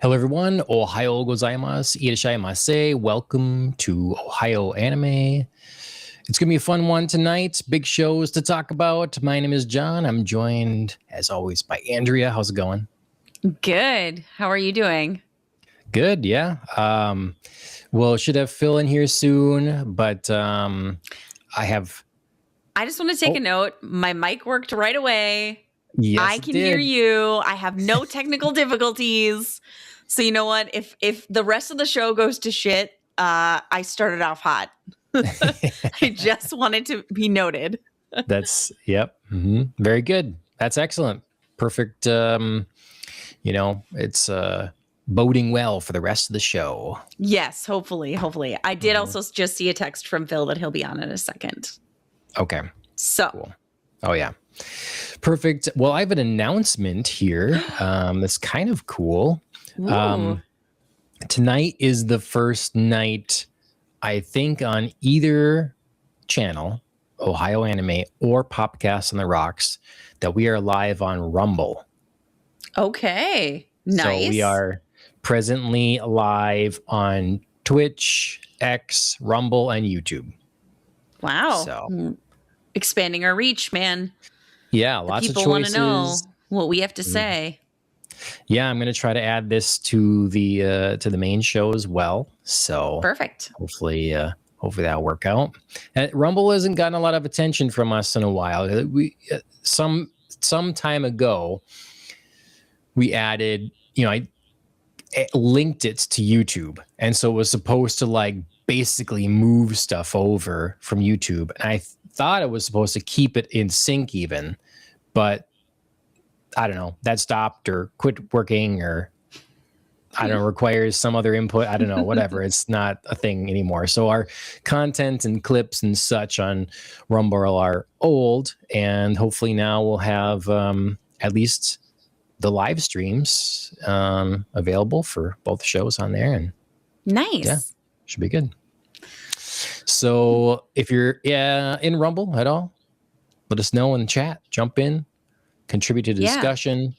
Hello, everyone. Ohio gozaimasu. Irashaimase. Welcome to Ohio Anime. It's going to be a fun one tonight. Big shows to talk about. My name is John. I'm joined, as always, by Andrea. How's it going? Good. How are you doing? Good, yeah. Well, should have Phil in here soon, but I just want to take a note. My mic worked right away. Yes, I can hear you. I have no technical difficulties. So you know what? If the rest of the show goes to shit, I started off hot. I just wanted to be noted. That's, yep. Mm-hmm. Very good. That's excellent. Perfect. It's boding well for the rest of the show. Yes, hopefully. I did also just see a text from Phil that he'll be on in a second. Okay. So. Cool. Oh, yeah. Perfect. Well, I have an announcement here that's kind of cool. Tonight is the first night, I think, on either channel, Ohio Anime or Popcast on the Rocks, that we are live on Rumble. Okay. Nice. So we are presently live on Twitch, X, Rumble, and YouTube. Wow. So expanding our reach, man. Yeah, lots of choices. People want to know what we have to say. Yeah, I'm going to try to add this to the main show as well. So perfect. Hopefully that'll work out. Rumble hasn't gotten a lot of attention from us in a while. We some time ago we added, I linked it to YouTube, and so it was supposed to like basically move stuff over from YouTube. And I thought it was supposed to keep it in sync even, but I don't know, that stopped or quit working, or I don't know, requires some other input. I don't know, whatever. It's not a thing anymore. So our content and clips and such on Rumble are old, and hopefully now we'll have at least the live streams available for both shows on there. And nice. Yeah, should be good. So if you're in Rumble at all, let us know in the chat. Jump in, contribute to the discussion.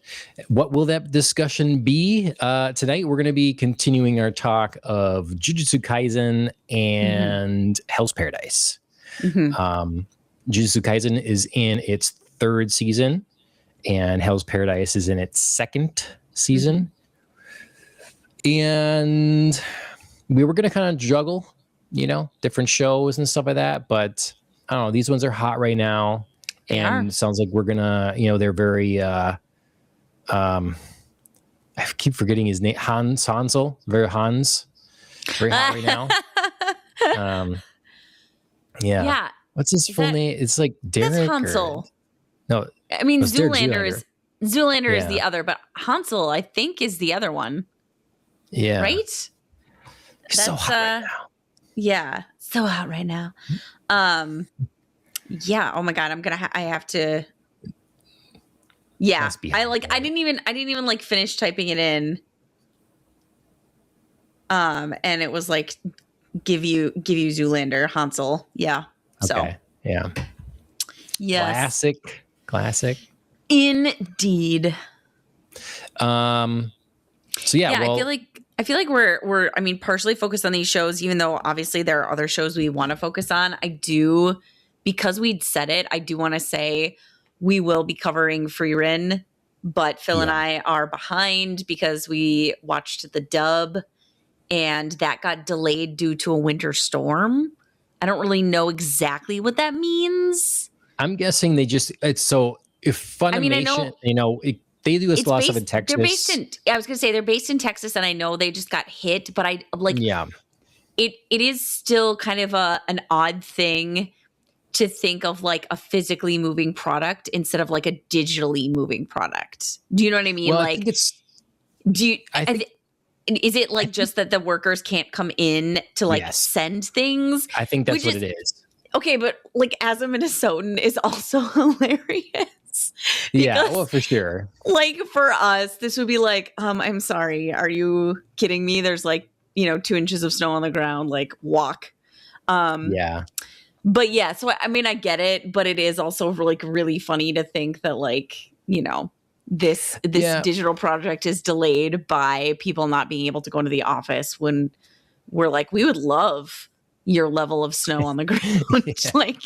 What will that discussion be? Tonight we're going to be continuing our talk of Jujutsu Kaisen and Hell's Paradise. Jujutsu Kaisen is in its third season, and Hell's Paradise is in its second season. And we were going to kind of juggle, different shows and stuff like that. But I don't know, these ones are hot right now. And it sounds like we're going to, they're very, I keep forgetting his name, Hansel, very hot right now. Yeah. What's his full name? It's like Derek. That's Hansel. No. I mean, Zoolander is the other, but Hansel, I think, is the other one. Yeah. Right? That's so hot right now. Yeah. So hot right now. Yeah. Oh my God. I have to. Yeah. I didn't even like finish typing it in. And it was like, give you Zoolander, Hansel. Yeah. Okay. So. Yeah. Yes. Classic. Indeed. So yeah. Well, I feel like we're partially focused on these shows, even though obviously there are other shows we want to focus on. Because we'd said it, I do want to say we will be covering Frieren, but Phil and I are behind because we watched the dub and that got delayed due to a winter storm. I don't really know exactly what that means. I'm guessing if Funimation, they do this a lot of stuff in Texas. I was going to say they're based in Texas, and I know they just got hit, but it is still kind of an odd thing to think of like a physically moving product instead of like a digitally moving product. Do you know what I mean? Well, like, is it like just that the workers can't come in to like send things? I think that's what it is. Okay, but like as a Minnesotan is also hilarious. Yeah, well, for sure. Like for us, this would be like, I'm sorry, are you kidding me? There's like, 2 inches of snow on the ground, like walk. Yeah. But yeah, so I mean, I get it, but it is also like really funny to think that like, this digital project is delayed by people not being able to go into the office, when we're like, we would love your level of snow on the ground. Like,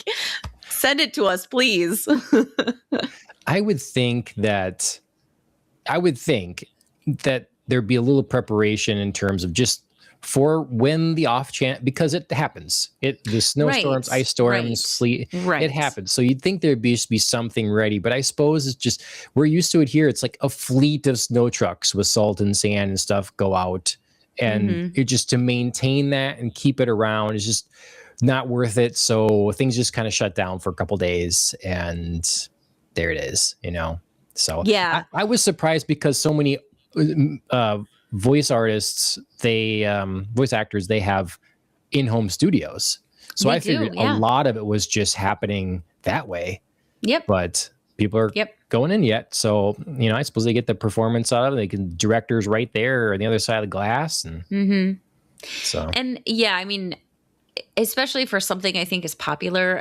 send it to us, please. I would think that there'd be a little preparation in terms of just for when the off chance, because it happens. The snowstorms, ice storms, sleet, it happens. So you'd think there'd be something ready, but I suppose it's just, we're used to it here. It's like a fleet of snow trucks with salt and sand and stuff go out, and it just, to maintain that and keep it around is just not worth it. So things just kind of shut down for a couple days, and there it is, So yeah, I was surprised because so many voice artists, voice actors, they have in-home studios. So I figured a lot of it was just happening that way. Yep. But people are going in yet. So, I suppose they get the performance out of it. They can, directors right there on the other side of the glass. And so. And yeah, I mean, especially for something I think is popular.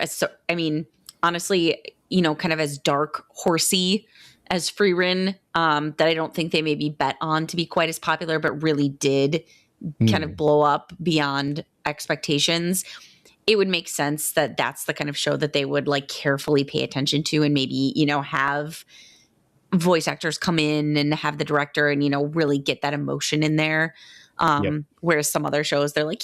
Honestly, kind of as dark horsey as Frieren, that I don't think they maybe bet on to be quite as popular, but really did kind of blow up beyond expectations. It would make sense that that's the kind of show that they would like carefully pay attention to, and maybe, have voice actors come in and have the director and, really get that emotion in there. Whereas some other shows, they're like,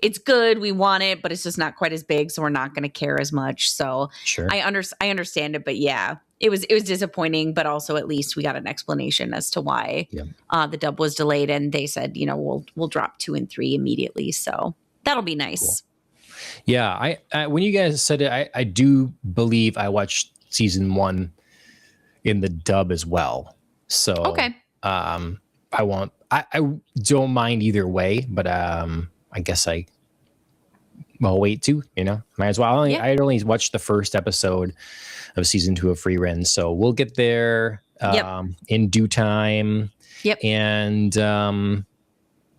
it's good. We want it, but it's just not quite as big. So we're not going to care as much. So I understand it, but it was disappointing, but also at least we got an explanation as to why the dub was delayed. And they said, we'll drop 2 and 3 immediately. So that'll be nice. Cool. Yeah. I when you guys said it, I do believe I watched season 1 in the dub as well. So, okay. I don't mind either way, but, I guess I'll wait too, might as well. I only watched the first episode of season 2 of Frieren, so we'll get there in due time. Yep. And then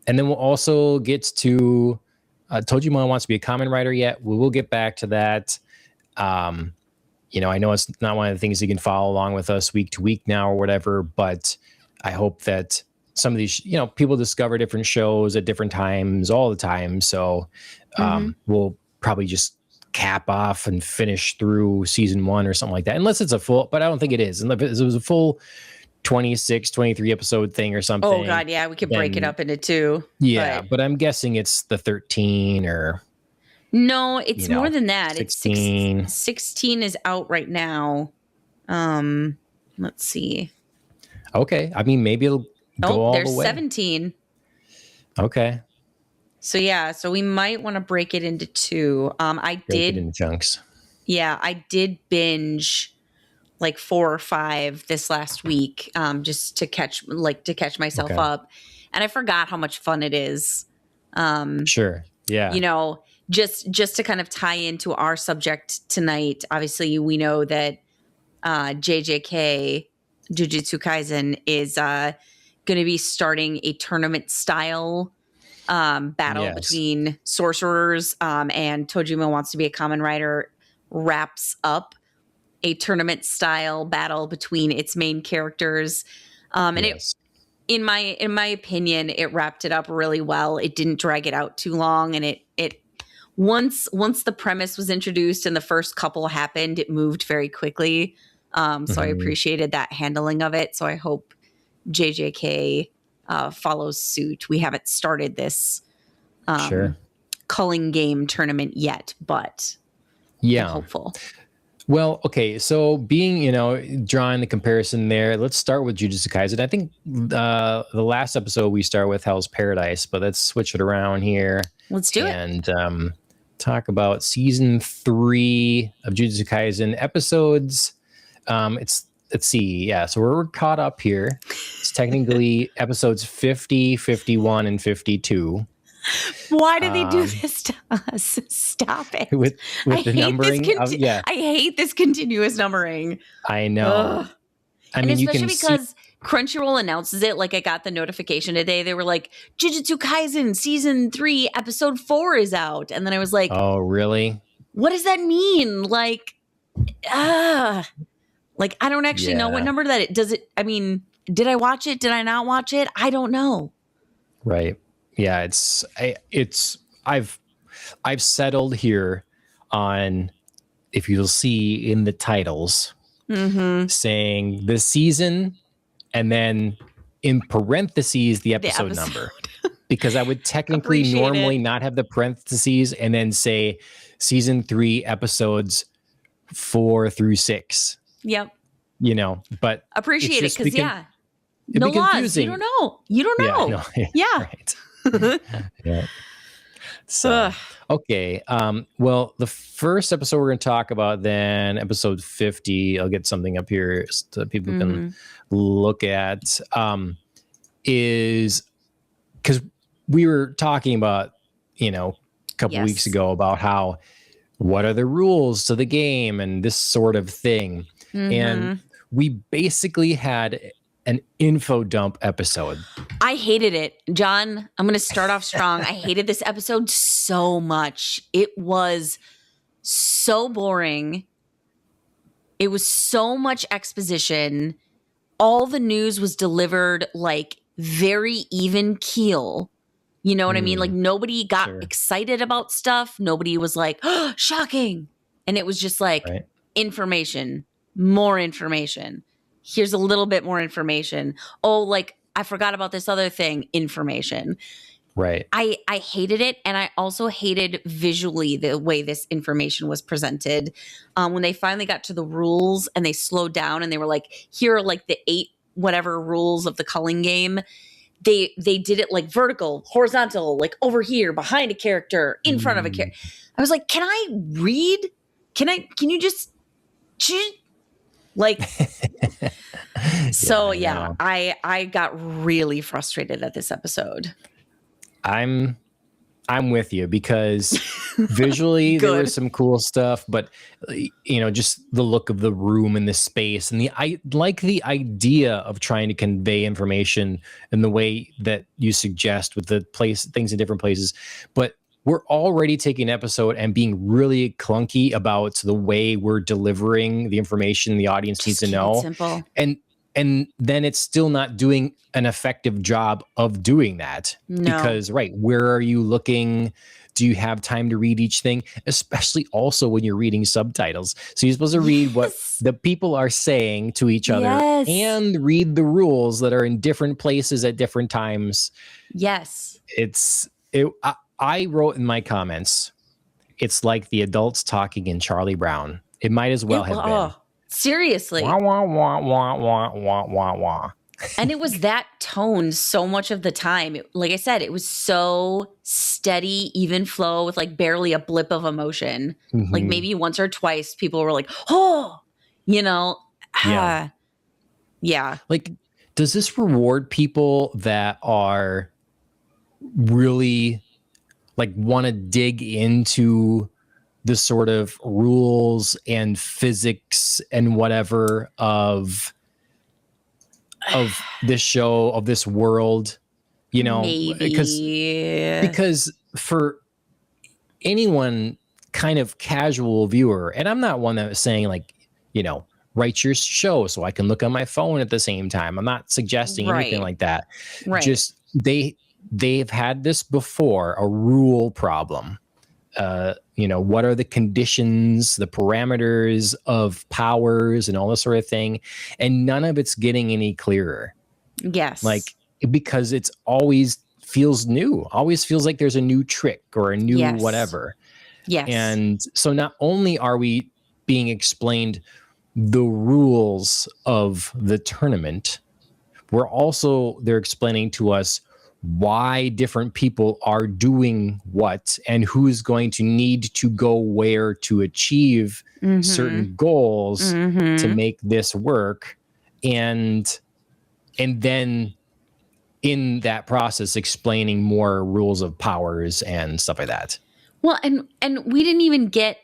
we'll also get to Tojima wants to be a common writer yet. We will get back to that. I know it's not one of the things you can follow along with us week to week now or whatever, but I hope that some of these, people discover different shows at different times all the time. So we'll probably just cap off and finish through season 1 or something like that. Unless it's a full, but I don't think it is. Unless it was a full 26, 23 episode thing or something. Oh God. Yeah. We could break it up into 2. Yeah. But I'm guessing it's the 13 or. No, it's more than that. 16. It's 16 is out right now. Let's see. Okay. I mean, maybe it'll go all the way. There's 17. Okay. So we might want to break it into 2. Break it in chunks. Yeah, I did binge like 4 or 5 this last week, just to catch myself up, and I forgot how much fun it is. Sure. Yeah. Just to kind of tie into our subject tonight. Obviously, we know that JJK Jujutsu Kaisen is going to be starting a tournament style battle between sorcerers, and Tojima Wants to Be a Common Writer wraps up a tournament style battle between its main characters. And in my opinion, it wrapped it up really well. It didn't drag it out too long, and it once the premise was introduced and the first couple happened, it moved very quickly. So I appreciated that handling of it. So I hope JJK follows suit. We haven't started this culling game tournament yet, but I'm hopeful. Well, okay. So being, drawing the comparison there, let's start with Jujutsu Kaisen. I think the last episode we start with Hell's Paradise, but let's switch it around here. Let's do it. And talk about season 3 of Jujutsu Kaisen episodes. Let's see. Yeah. So we're caught up here. It's technically episodes 50, 51, and 52. Why did they do this to us? Stop it. With the numbering. I hate this continuous numbering. I know. Ugh. I mean, especially because Crunchyroll announces it. Like, I got the notification today. They were like, Jujutsu Kaisen season 3 episode 4 is out. And then I was like, oh, really? What does that mean? Like, Like, I don't actually know what number that it does. I mean, did I watch it? Did I not watch it? I don't know. Right. Yeah. I've settled here on, if you'll see in the titles, saying the season and then in parentheses the episode number, because I would technically normally not have the parentheses and then say season 3 episodes 4 through 6. Yep. You know, but appreciate it because no laws. You don't know. You don't know. Yeah. Right. Yeah. So, okay. Well, the first episode we're going to talk about, then episode 50, I'll get something up here so people can look at, is because we were talking about, a couple weeks ago about what are the rules to the game and this sort of thing. And we basically had an info dump episode. I hated it. John, I'm going to start off strong. I hated this episode so much. It was so boring. It was so much exposition. All the news was delivered like very even keel. You know what I mean? Like nobody got excited about stuff. Nobody was like, oh, shocking. And it was just like information, more information. Here's a little bit more information. Oh, like I forgot about this other thing, information. Right. I hated it. And I also hated visually the way this information was presented. When they finally got to the rules and they slowed down and they were like, here are like the 8 whatever rules of the culling game. They did it like vertical, horizontal, like over here, behind a character, in front of a character. I was like, can I read? Can you just like, so yeah, I got really frustrated at this episode. I'm with you because visually there was some cool stuff, but just the look of the room and the space and I like the idea of trying to convey information in the way that you suggest with the things in different places. But we're already taking an episode and being really clunky about the way we're delivering the information the audience needs to know. Simple. And then it's still not doing an effective job of doing that. No. Because, where are you looking? Do you have time to read each thing? Especially also when you're reading subtitles. So you're supposed to read what the people are saying to each other and read the rules that are in different places at different times. Yes. I wrote in my comments, it's like the adults talking in Charlie Brown. It might as well have been. Seriously. Wah, wah, wah, wah, wah, wah, wah, wah. And it was that tone so much of the time. Like I said, it was so steady, even flow with like barely a blip of emotion. Like maybe once or twice people were like, oh, yeah. Like, does this reward people that are really like want to dig into the sort of rules and physics and whatever of this show, of this world, Maybe. because for anyone kind of casual viewer, and I'm not one that was saying like, write your show so I can look on my phone at the same time. I'm not suggesting anything like that. Right. Just they've had this before, a rule problem. What are the conditions, the parameters of powers and all this sort of thing. And none of it's getting any clearer. Yes. Like, because it's always feels new, always feels like there's a new trick or a new whatever. Yes. And so not only are we being explained the rules of the tournament, they're explaining to us why different people are doing what and who's going to need to go where to achieve certain goals to make this work. And then in that process, explaining more rules of powers and stuff like that. Well, and we didn't even get,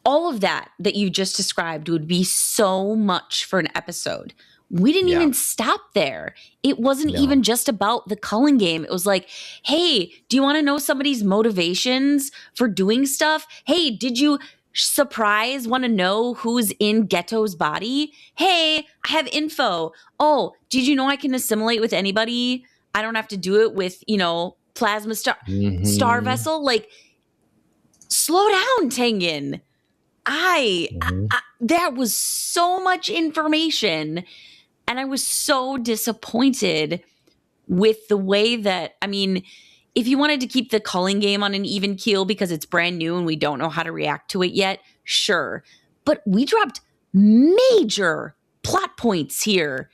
all of that you just described would be so much for an episode. We didn't even stop there. It wasn't even just about the culling game. It was like, hey, do you want to know somebody's motivations for doing stuff? Hey, did you Surprise, want to know who's in Ghetto's body? Hey, I have info. Oh, did you know I can assimilate with anybody? I don't have to do it with, plasma star vessel. Like, slow down, Tengen. That was so much information, and I was so disappointed with the way that, I mean, if you wanted to keep the culling game on an even keel because it's brand new and we don't know how to react to it yet, sure. But we dropped major plot points here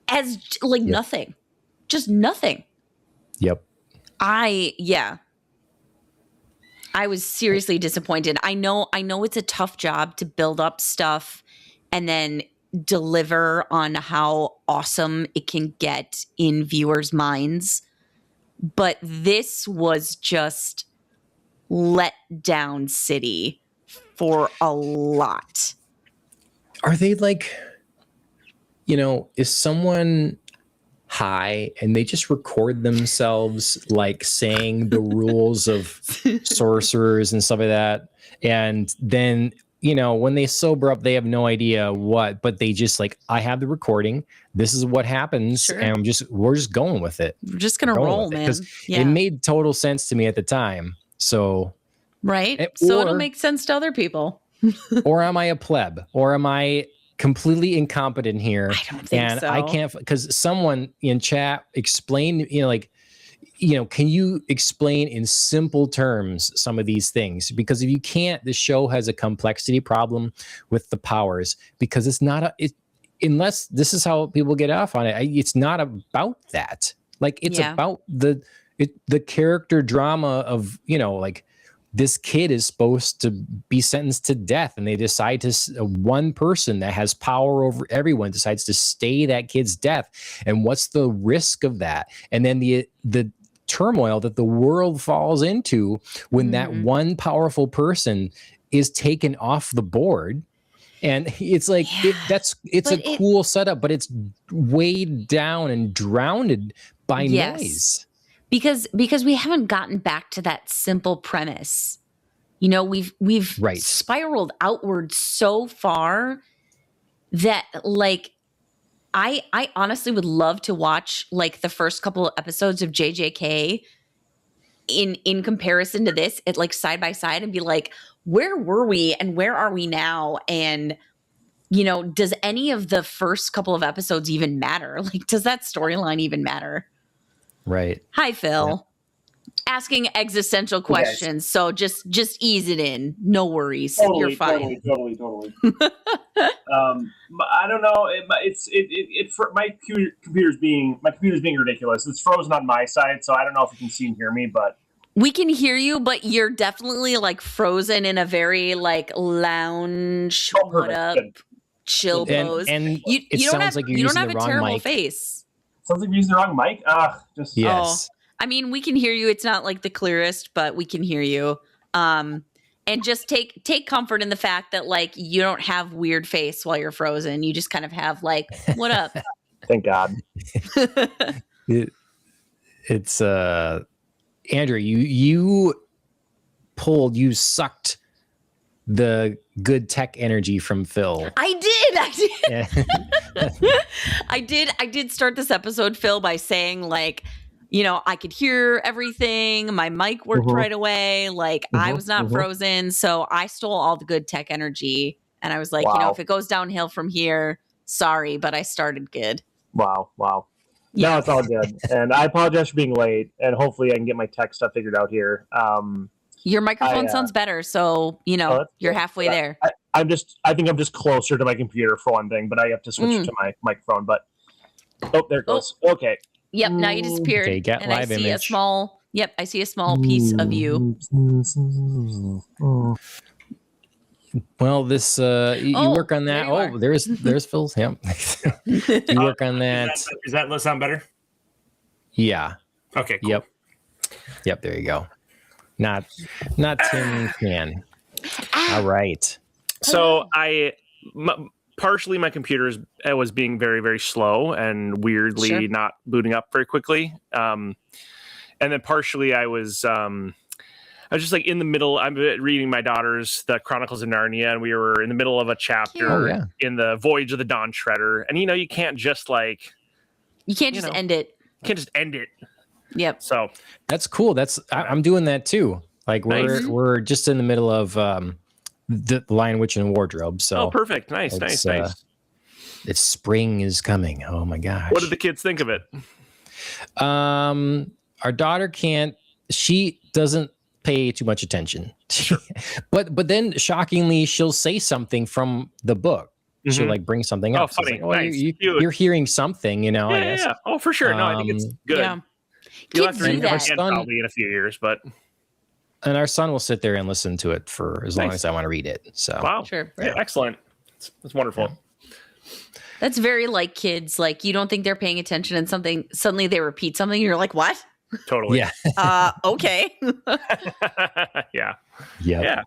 as nothing. Just nothing. Yep. I was seriously disappointed. I know it's a tough job to build up stuff and then deliver on how awesome it can get in viewers' minds. But this was just let down city for a lot. Are they like, is someone high and they just record themselves like saying the rules of sorcerers and stuff like that? And then, when they sober up, they have no idea what, but they just like, I have the recording. This is what happens. Sure. And we're just going with it. We're just going to roll, man. It made total sense to me at the time. So, right. So it'll make sense to other people. Or am I a pleb? Or am I completely incompetent here? I don't think so. I can't, because someone in chat explained, can you explain in simple terms some of these things? Because if you can't, the show has a complexity problem with the powers, because it's not unless this is how people get off on it. It's not about that. Like, it's about the character drama of, this kid is supposed to be sentenced to death, and they decide to, one person that has power over everyone decides to stay that kid's death. And what's the risk of that? And then the turmoil that the world falls into when that one powerful person is taken off the board. And it's like, it's a cool setup, but it's weighed down and drowned by noise. Because we haven't gotten back to that simple premise. We've spiraled outward so far that, like, I honestly would love to watch like the first couple of episodes of JJK in comparison to this, it like side by side, and be like, where were we and where are we now? And does any of the first couple of episodes even matter? Like, does that storyline even matter? Right. Hi, Phil. Asking existential questions. So just ease it in. No worries. You're fine. Totally. I don't know. My computer's being ridiculous. It's frozen on my side, so I don't know if you can see and hear me, but we can hear you, but you're definitely like frozen in a very like lounge, chill pose. And you don't have a terrible face. Sounds like you're using the wrong mic. Yes. I mean, we can hear you. It's not like the clearest, but we can hear you. And just take comfort in the fact that like you don't have weird face while you're frozen. You just kind of have like, what up? Thank God. It's Andrew, you sucked the good tech energy from Phil. I did. I did start this episode, Phil, by saying like, I could hear everything. My mic worked right away. Like I was not frozen. So I stole all the good tech energy. And I was like, if it goes downhill from here, sorry, but I started good. Wow. Yeah. No, it's all good. And I apologize for being late. And hopefully I can get my tech stuff figured out here. Your microphone sounds better. So, you're halfway there. I think I'm just closer to my computer for one thing, but I have to switch to my microphone. But there it goes. Okay. Yep, now you disappeared. Okay, and I see a small piece of you. Well, this you work on that. There's Phil's. Yep. You work on that. Does that sound better? Yeah. Okay. Cool. Yep. There you go. Not Tin Can. All right. So partially my computer was being very, very slow and weirdly not booting up very quickly. And then partially I was I was just like in the middle. I'm reading my daughter's The Chronicles of Narnia, and we were in the middle of a chapter Oh, yeah. in the Voyage of the Dawn Treader. And you can't just like You can't just end it. end it. Yep. So That's cool. I'm doing that too. Like we're just in the middle of the Lion, Witch, and Wardrobe. So perfect. Nice. It's spring is coming. Oh my gosh. What did the kids think of it? Our daughter she doesn't pay too much attention. Sure. but then shockingly she'll say something from the book. She'll like bring something up. Funny. So like, nice. You're hearing something, I guess. Yeah. Oh, for sure. No, I think it's good. Yeah. You'll Kids have to read do it that. again probably in a few years, but And our son will sit there and listen to it for as long as I want to read it. So wow. Sure. Yeah, excellent. That's wonderful. Yeah. That's very like kids. Like you don't think they're paying attention and suddenly they repeat something. You're like, what? Totally. Yeah. Okay. Yeah. Yep.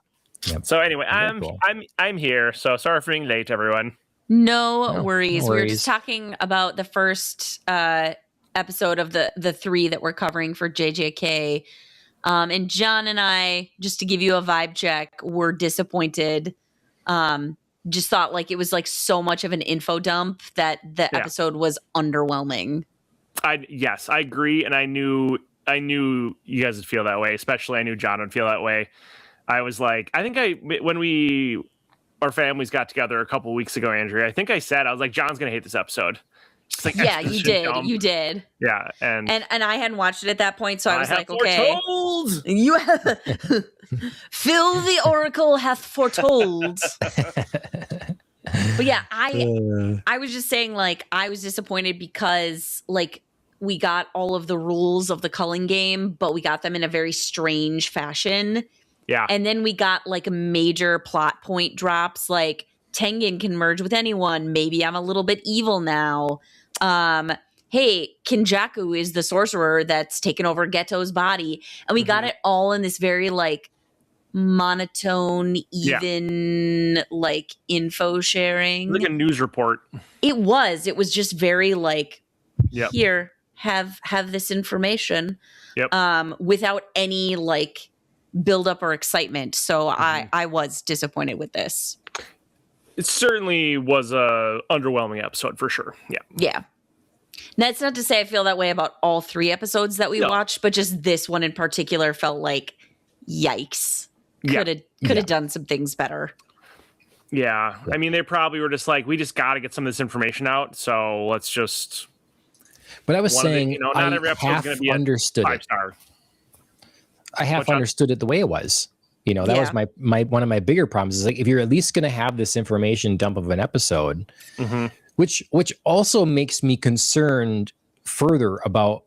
So anyway, Very cool. I'm here. So sorry for being late, everyone. No worries. no We were worries. just talking about the first episode of the 3 that we're covering for JJK. And John and I, just to give you a vibe check, were disappointed. Just thought like it was like so much of an info dump that the episode was underwhelming. Yes, I agree, and I knew you guys would feel that way. Especially, I knew John would feel that way. I was like, when our families got together a couple weeks ago, Andrea, I think I said, I was like, John's gonna hate this epised. Just like Yeah, you exposition did. dump. You did. Yeah, and I hadn't watched it at that point, so I was have like, okay. foretold! You have Phil the Oracle hath foretold. But yeah, I was just saying, like, I was disappointed because like we got all of the rules of the culling game, but we got them in a very strange fashion. Yeah. And then we got like major plot point drops, like Tengen can merge with anyone. Maybe I'm a little bit evil now. Hey, Kinjaku is the sorcerer that's taken over Geto's body. And we got it all in this very like monotone, even like info sharing. Like a news report. It was just very like, here, have this information. Without any like build up or excitement. So I was disappointed with this. It certainly was a underwhelming episode for sure. Yeah. That's not to say I feel that way about all 3 episodes that we watched, but just this one in particular felt like, yikes. Could have done some things better. Yeah. I mean, they probably were just like, we just got to get some of this information out. So let's just. But I was saying, not every episode's going to be understood a 5-star. I half understood it the way it was. That was my one of my bigger problems is like, if you're at least going to have this information dump of an episode, which also makes me concerned further about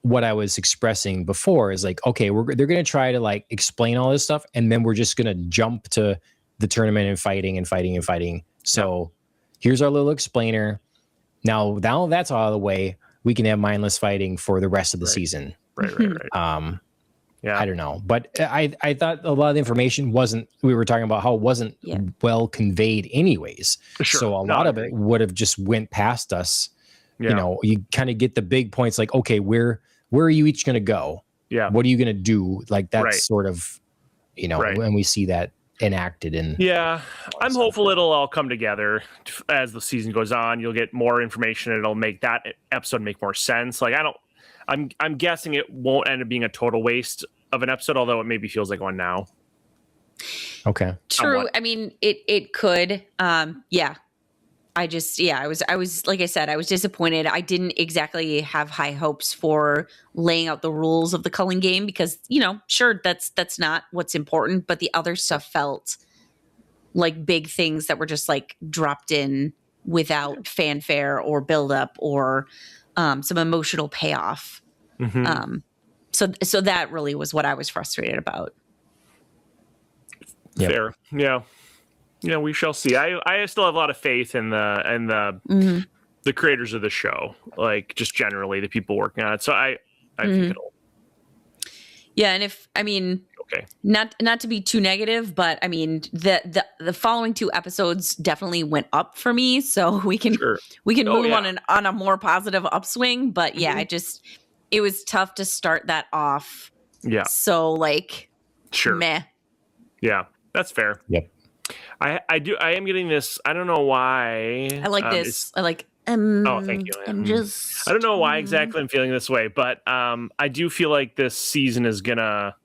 what I was expressing before is like, okay, they're going to try to like explain all this stuff. And then we're just going to jump to the tournament and fighting. So here's our little explainer. Now that's all out of the way. We can have mindless fighting for the rest of the season. Right. Yeah. I don't know. But I thought a lot of the information we were talking about how it wasn't well conveyed anyways. Sure. So a lot of it would have just went past us. Yeah. You kind of get the big points like, okay, where are you each going to go? Yeah. What are you going to do? Like that's sort of, when we see that enacted in. Yeah. I'm hopeful it'll all come together as the season goes on. You'll get more information. It'll make that episode make more sense. Like I'm guessing it won't end up being a total waste of an episode, although it maybe feels like one now. Okay. True. Somewhat. I mean, it could. I was like I said, I was disappointed. I didn't exactly have high hopes for laying out the rules of the culling game because, sure, that's not what's important, but the other stuff felt like big things that were just like dropped in without fanfare or buildup or some emotional payoff. So that really was what I was frustrated about. Yep. Fair. Yeah. We shall see. I still have a lot of faith in the creators of the show, like just generally the people working on it. So I think it'll. Yeah, and okay. Not to be too negative, but I mean the following 2 episodes definitely went up for me, so we can move on a more positive upswing. But yeah, it was tough to start that off. Yeah. So like Sure. meh. Yeah, that's fair. Yep. I am getting this. I don't know why. I like this. I like. Oh, thank you. I'm just. I don't know why exactly I'm feeling this way, but I do feel like this season is gonna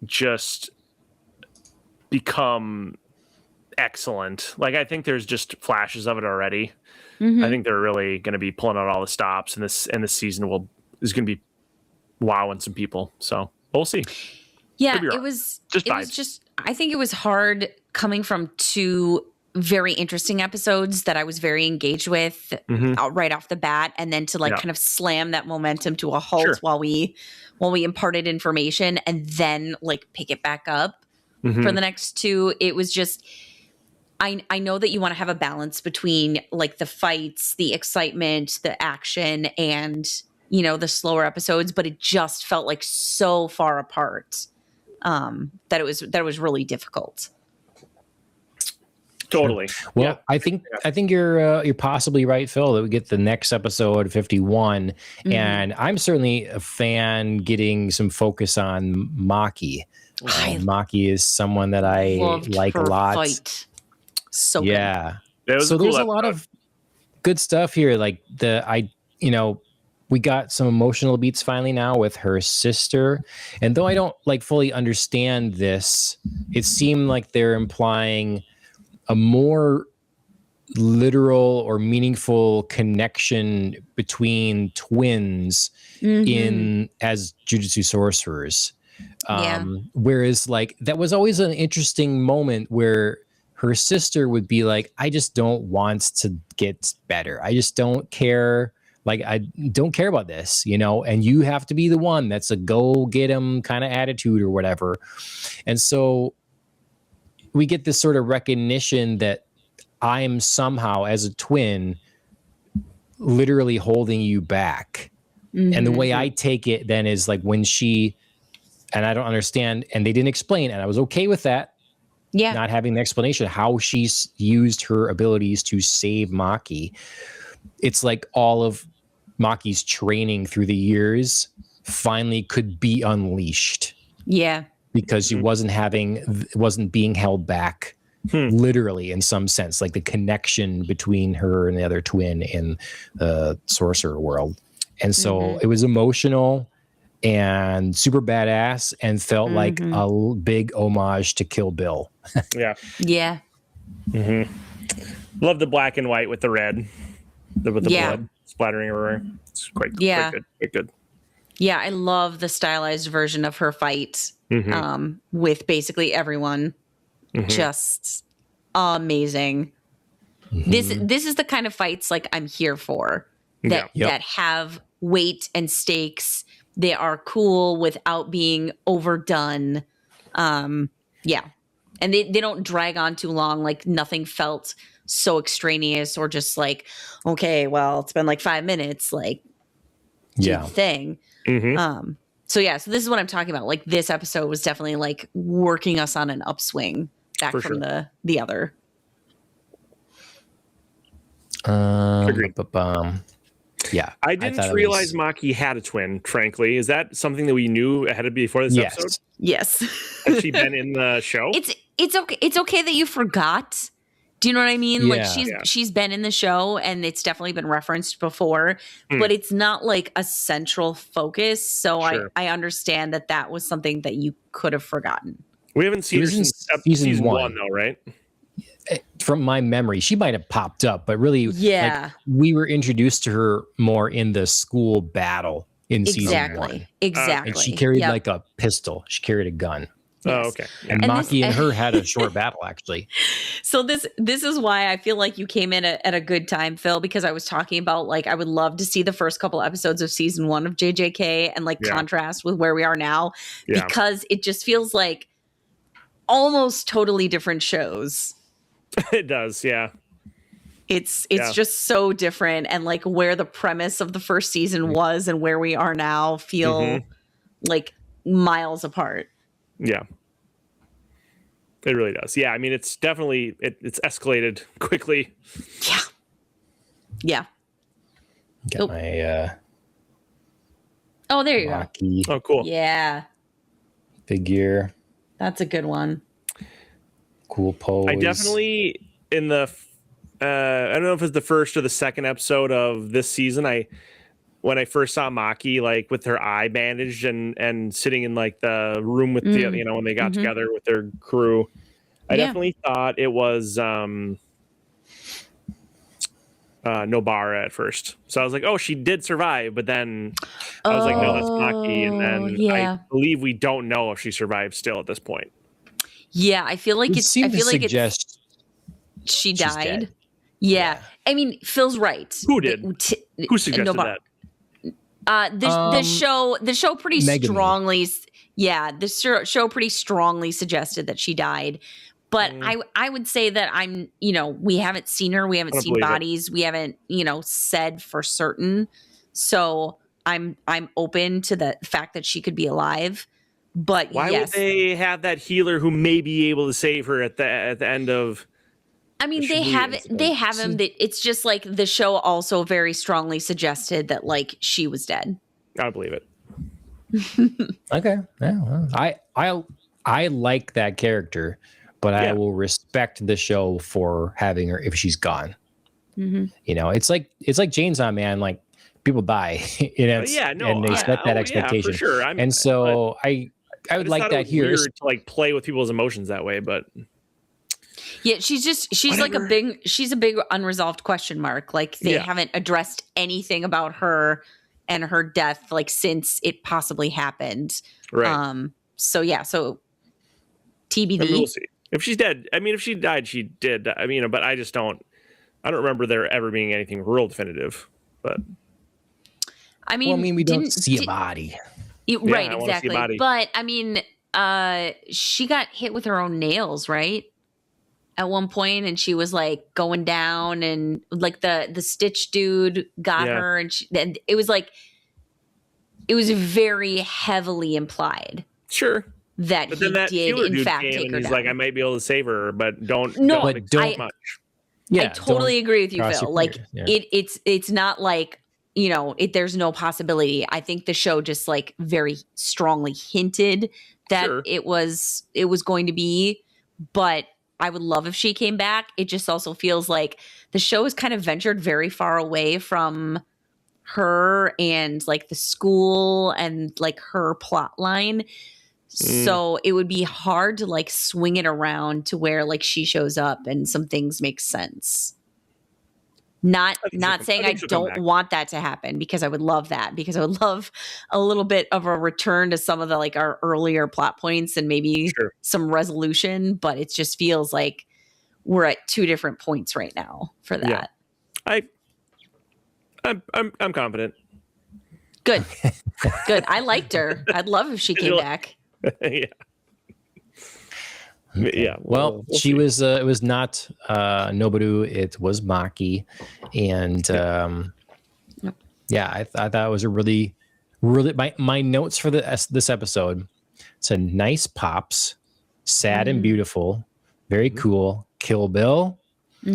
just become excellent. Like, I think there's just flashes of it already. I think they're really going to be pulling out all the stops, and this season is going to be wowing some people. So we'll see. Yeah, Could be wrong. it was Vibes. just. I think it was hard coming from two very interesting episodes that I was very engaged with right off the bat, and then to kind of slam that momentum to a halt while we imparted information, and then pick it back up for the next two. It was just. I know that you want to have a balance between the fights, the excitement, the action, and the slower episodes, but it just felt so far apart that it was really difficult. Totally. Well, I think you're possibly right, Phil, that we get the next episode 51, and I'm certainly a fan getting some focus on Maki. Maki is someone that I like a lot. Fight. So yeah. So there's a lot of good stuff here. We got some emotional beats finally now with her sister. And though I don't fully understand this, it seemed like they're implying a more literal or meaningful connection between twins as Jujutsu sorcerers. Whereas that was always an interesting moment where her sister would be like, I just don't want to get better. I just don't care. I don't care about this, and you have to be the one that's a go get 'em kind of attitude or whatever. And so we get this sort of recognition that I'm somehow, as a twin, literally holding you back. And the way I take it then is when she, and I don't understand, and they didn't explain, and I was okay with that. Yeah, not having the explanation how she's used her abilities to save Maki. It's all of Maki's training through the years finally could be unleashed. Yeah, because she wasn't being held back, literally in some sense, the connection between her and the other twin in the sorcerer world. And so it was emotional and super badass, and felt like a big homage to Kill Bill. Yeah. Love the black and white with the red, with the blood splattering everywhere. It's quite good. Yeah, I love the stylized version of her fight with basically everyone. Just amazing. This is the kind of fights I'm here for, that have weight and stakes. They are cool without being overdone. And they don't drag on too long. Nothing felt so extraneous or just okay, well, it's been 5 minutes. Do the thing. So this is what I'm talking about. This episode was definitely working us on an upswing back from the other. Agreed. Yeah, I didn't realize Maki had a twin. Frankly, is that something that we knew ahead of before this episode? Yes. Has she been in the show? It's okay. It's okay that you forgot. Do you know what I mean? She's been in the show, and it's definitely been referenced before, but it's not a central focus. So I understand that was something that you could have forgotten. We haven't seen her since season one, though, right? From my memory, she might have popped up, but really, we were introduced to her more in the school battle in season 1. Exactly. And she carried a pistol. She carried a gun. Oh, okay. And Maki and her had a short battle, actually. So this is why I feel like you came in at a good time, Phil, because I was talking about I would love to see the first couple episodes of season 1 of JJK and contrast with where we are now, because it just feels like almost totally different shows. It does, yeah. It's just so different, and where the premise of the first season was and where we are now feel miles apart. Yeah. It really does. Yeah, I mean, it's definitely it's escalated quickly. Yeah. Got my oh, there you Maki. go. Oh, cool. Yeah. figure. That's a good one. Cool pose. I definitely in the I don't know if it's the first or the second episode of this season. When I first saw Maki like with her eye bandaged and sitting in like the room with the when they got together with their crew, I definitely thought it was Nobara at first. So I was like, oh, she did survive, but then I was like, no, that's Maki. And then I believe we don't know if she survived still at this point. Yeah, I feel like she died. Dead. Yeah. I mean, Phil's right. Who did? Who suggested that? The show pretty Megami. strongly. Yeah, the show pretty strongly suggested that she died. But I would say that we haven't seen her. We haven't seen bodies. We haven't, said for certain. So I'm open to the fact that she could be alive. But why would they have that healer who may be able to save her at the end of? I mean, they have him. It's just like the show also very strongly suggested that like she was dead. I believe it. Okay, yeah, well, I like that character, but I will respect the show for having her if she's gone. It's like Chainsaw Man. Like people die, and they set that expectation. For sure. I would like that here. Weird to like play with people's emotions that way, but. Yeah, she's whatever. She's a big unresolved question mark. Like they haven't addressed anything about her and her death like since it possibly happened. Right. So TBD. I mean, we'll see. If she's dead, I mean, if she died, she did. I mean, but I don't remember there ever being anything real definitive. But I mean, we don't see a body. Right, exactly. But I mean, she got hit with her own nails, right? At one point, and she was like going down, and like the Stitch dude got her, and it was very heavily implied. Sure. That he did in fact take her he's down. like, I might be able to save her, but don't much. Yeah, I totally agree with you, Phil. Like it's not like there's no possibility. I think the show just like very strongly hinted that it was going to be, but I would love if she came back. It just also feels like the show has kind of ventured very far away from her and like the school and like her plot line. So it would be hard to like swing it around to where like she shows up and some things make sense. Not saying I don't want that to happen, because I would love that, because I would love a little bit of a return to some of the like our earlier plot points and maybe some resolution, but it just feels like we're at two different points right now for that. Yeah. I'm confident. Good. I liked her. I'd love if she came back. Yeah. Okay. Yeah. Well, she see. Was. It was not Noboru. It was Maki, and I thought it was a really. My notes for this episode said nice pops, sad and beautiful, very cool. Kill Bill,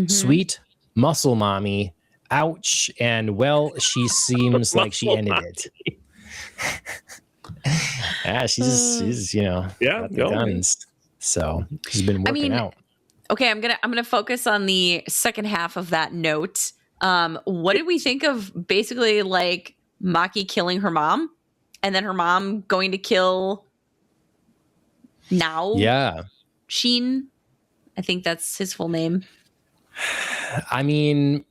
sweet muscle mommy. Ouch, and well, she seems like she ended it. She's got the guns. So she's been working out. Okay, I'm gonna focus on the second half of that note. What did we think of basically like Maki killing her mom, and then her mom going to kill Sheen? I think that's his full name. I mean,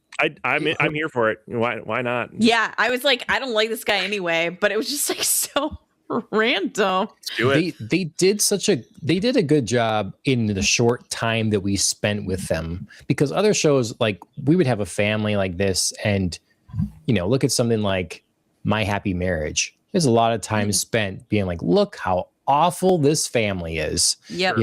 I'm here for it. Why not? Yeah, I was like, I don't like this guy anyway, but it was just like so random. Let's do it. They did a good job in the short time that we spent with them, because other shows, like we would have a family like this and look at something like My Happy Marriage. There's a lot of time spent being like, look how awful this family is. Yep.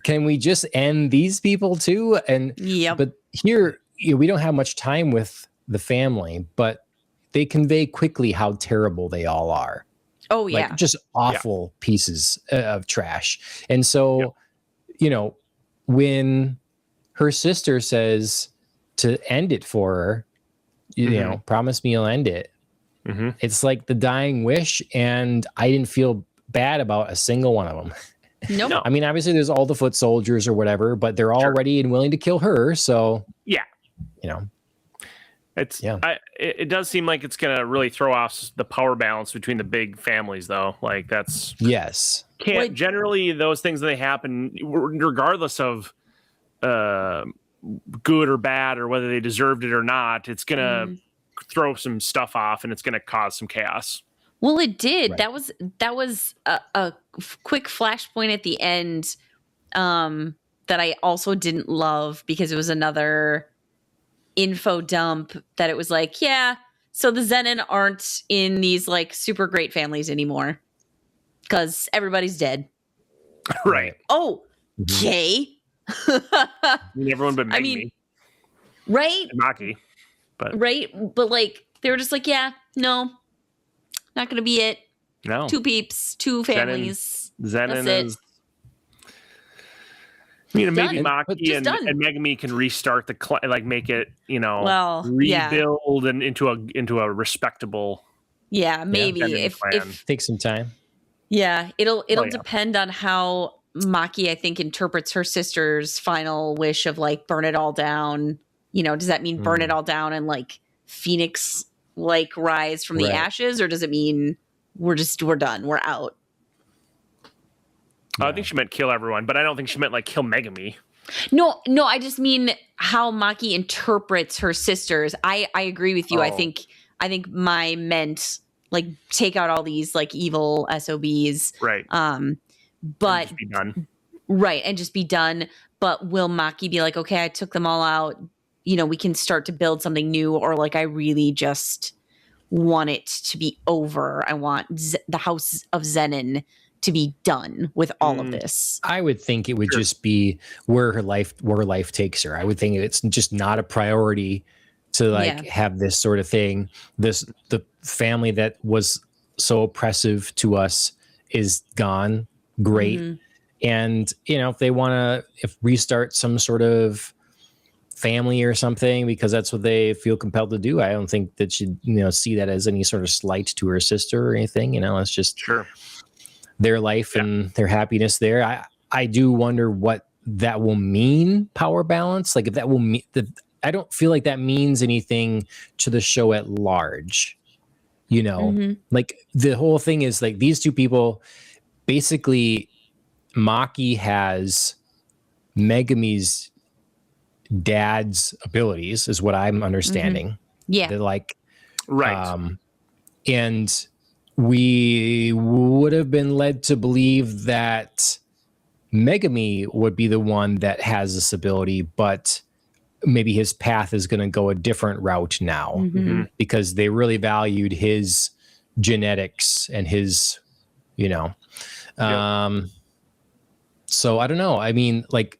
Can we just end these people too? And but here we don't have much time with the family, but they convey quickly how terrible they all are. Oh yeah. Like just awful pieces of trash. And so, when her sister says to end it for her, promise me you'll end it. It's like the dying wish. And I didn't feel bad about a single one of them. Nope. No. I mean, obviously there's all the foot soldiers or whatever, but they're all ready and willing to kill her. So, Yeah. you know, It's Yeah. It does seem like it's gonna really throw off the power balance between the big families, though. Like that's yes. Wait. generally those things that they happen regardless of good or bad or whether they deserved it or not. It's gonna throw some stuff off and it's gonna cause some chaos. Well, it did. Right. That was a quick flashpoint at the end that I also didn't love because it was another info dump that it was like, yeah, so the Zenin aren't in these like super great families anymore because everybody's dead. Right. Oh, Mhm. okay. I mean, everyone but Megumi I mean, right? and Maki. But Right? But like, they were just like, yeah, no, not going to be it. no. 2 peeps, 2 families. Zenin That's it. is. I mean, maybe Done. But Maki just done. and Megumi can restart like make it, Well, yeah. rebuild and into a respectable. Yeah, maybe Zenin if clan. Take some time. yeah, it'll yeah. depend on how Maki, I think, interprets her sister's final wish of like burn it all down. Does that mean burn it all down and like Phoenix like rise from the Right. ashes, or does it mean we're done, we're out? I think she meant kill everyone, but I don't think she meant like kill Megumi. No, I just mean how Maki interprets her sisters. I agree with you. I Oh. think my meant like take out all these like evil SOBs. Right. But Just be done. right, and just be done. But will Maki be like, okay, I took them all out. We can start to build something new, or like I really just want it to be over. I want the House of Zenin to be done with all of this. I would think it would just be where life takes her. I would think it's just not a priority to like have this sort of thing. The family that was so oppressive to us is gone. Great. Mhm. And if they want to restart some sort of family or something because that's what they feel compelled to do, I don't think that she'd see that as any sort of slight to her sister or anything. It's just their life and their happiness there. I do wonder what that will mean, power balance. Like if that will mean I don't feel like that means anything to the show at large. Like the whole thing is like these two people, basically Maki has Megumi's dad's abilities is what I'm understanding. Yeah. They're like, Right. And we would have been led to believe that Megumi would be the one that has this ability, but maybe his path is going to go a different route now Mhm. because they really valued his genetics and his, so I don't know. I mean, like,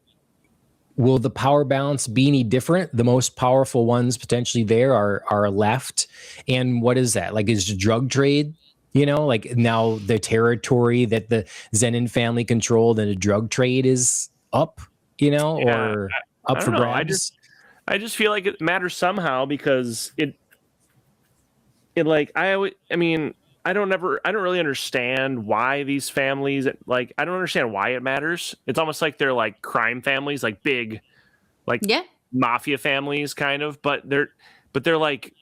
will the power balance be any different? The most powerful ones potentially there are left. And what is that? Like, is the drug trade, like now the territory that the Zenin family controlled and the drug trade is up, or up I for don't know. grabs? I just feel like it matters somehow because it like I don't really understand why these families like I don't understand why it matters. It's almost like they're like crime families, like big like mafia families kind of, but they're like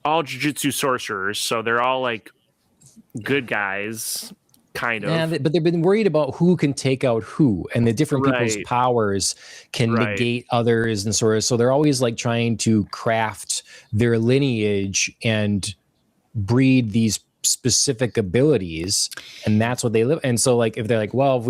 all jujutsu sorcerers, so they're all like good guys kind of. Yeah, but they've been worried about who can take out who, and the different people's powers can negate others and sort of. So they're always like trying to craft their lineage and breed these specific abilities, and that's what they live. And so, like, if they're like, well,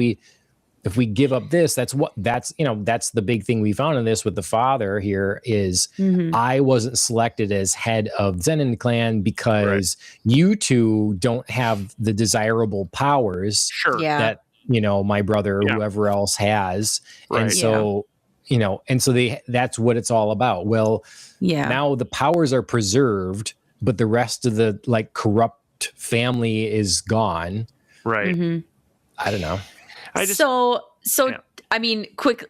if we give up this, that's the big thing we found in this with the father here is I wasn't selected as head of Zenin clan because you two don't have the desirable powers that, my brother or whoever else has. And so, that's what it's all about. Well, now the powers are preserved, but the rest of the like corrupt family is gone. Right. Mm-hmm. I don't know. I mean, quick,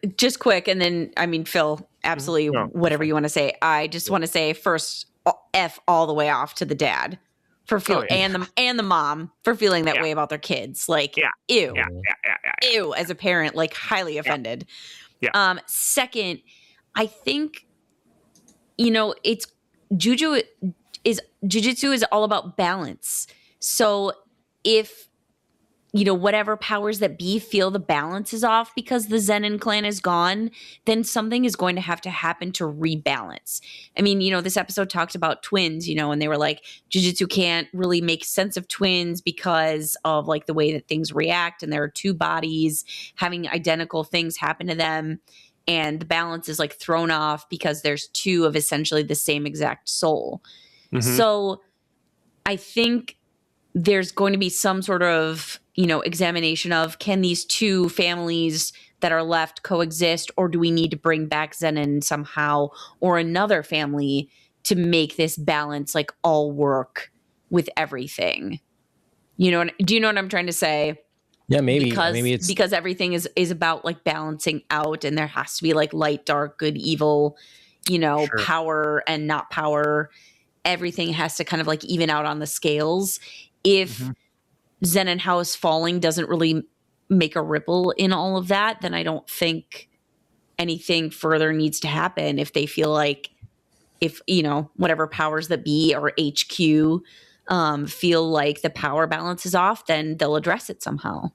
and then, I mean, Phil, absolutely, whatever you want to say. I just want to say first, F all the way off to the dad for feel and the mom for feeling that Yeah. way about their kids. Like, Yeah. ew, Yeah. ew, as a parent, like highly offended. Yeah. Second, I think, it's Jujutsu is all about balance. So if whatever powers that be feel the balance is off because the Zenin clan is gone, then something is going to have to happen to rebalance. I mean, this episode talked about twins, and they were like, Jujutsu can't really make sense of twins because of like the way that things react. And there are two bodies having identical things happen to them. And the balance is like thrown off because there's two of essentially the same exact soul. Mhm. So I think there's going to be some sort of, examination of, can these two families that are left coexist, or do we need to bring back Zenin somehow, or another family to make this balance like all work with everything? Do you know what I'm trying to say? Yeah, maybe Because everything is about like balancing out, and there has to be like light, dark, good, evil, Sure. power and not power. Everything has to kind of like even out on the scales. If Zenin House falling doesn't really make a ripple in all of that, then I don't think anything further needs to happen. If they feel like, whatever powers that be or HQ feel like the power balance is off, then they'll address it somehow.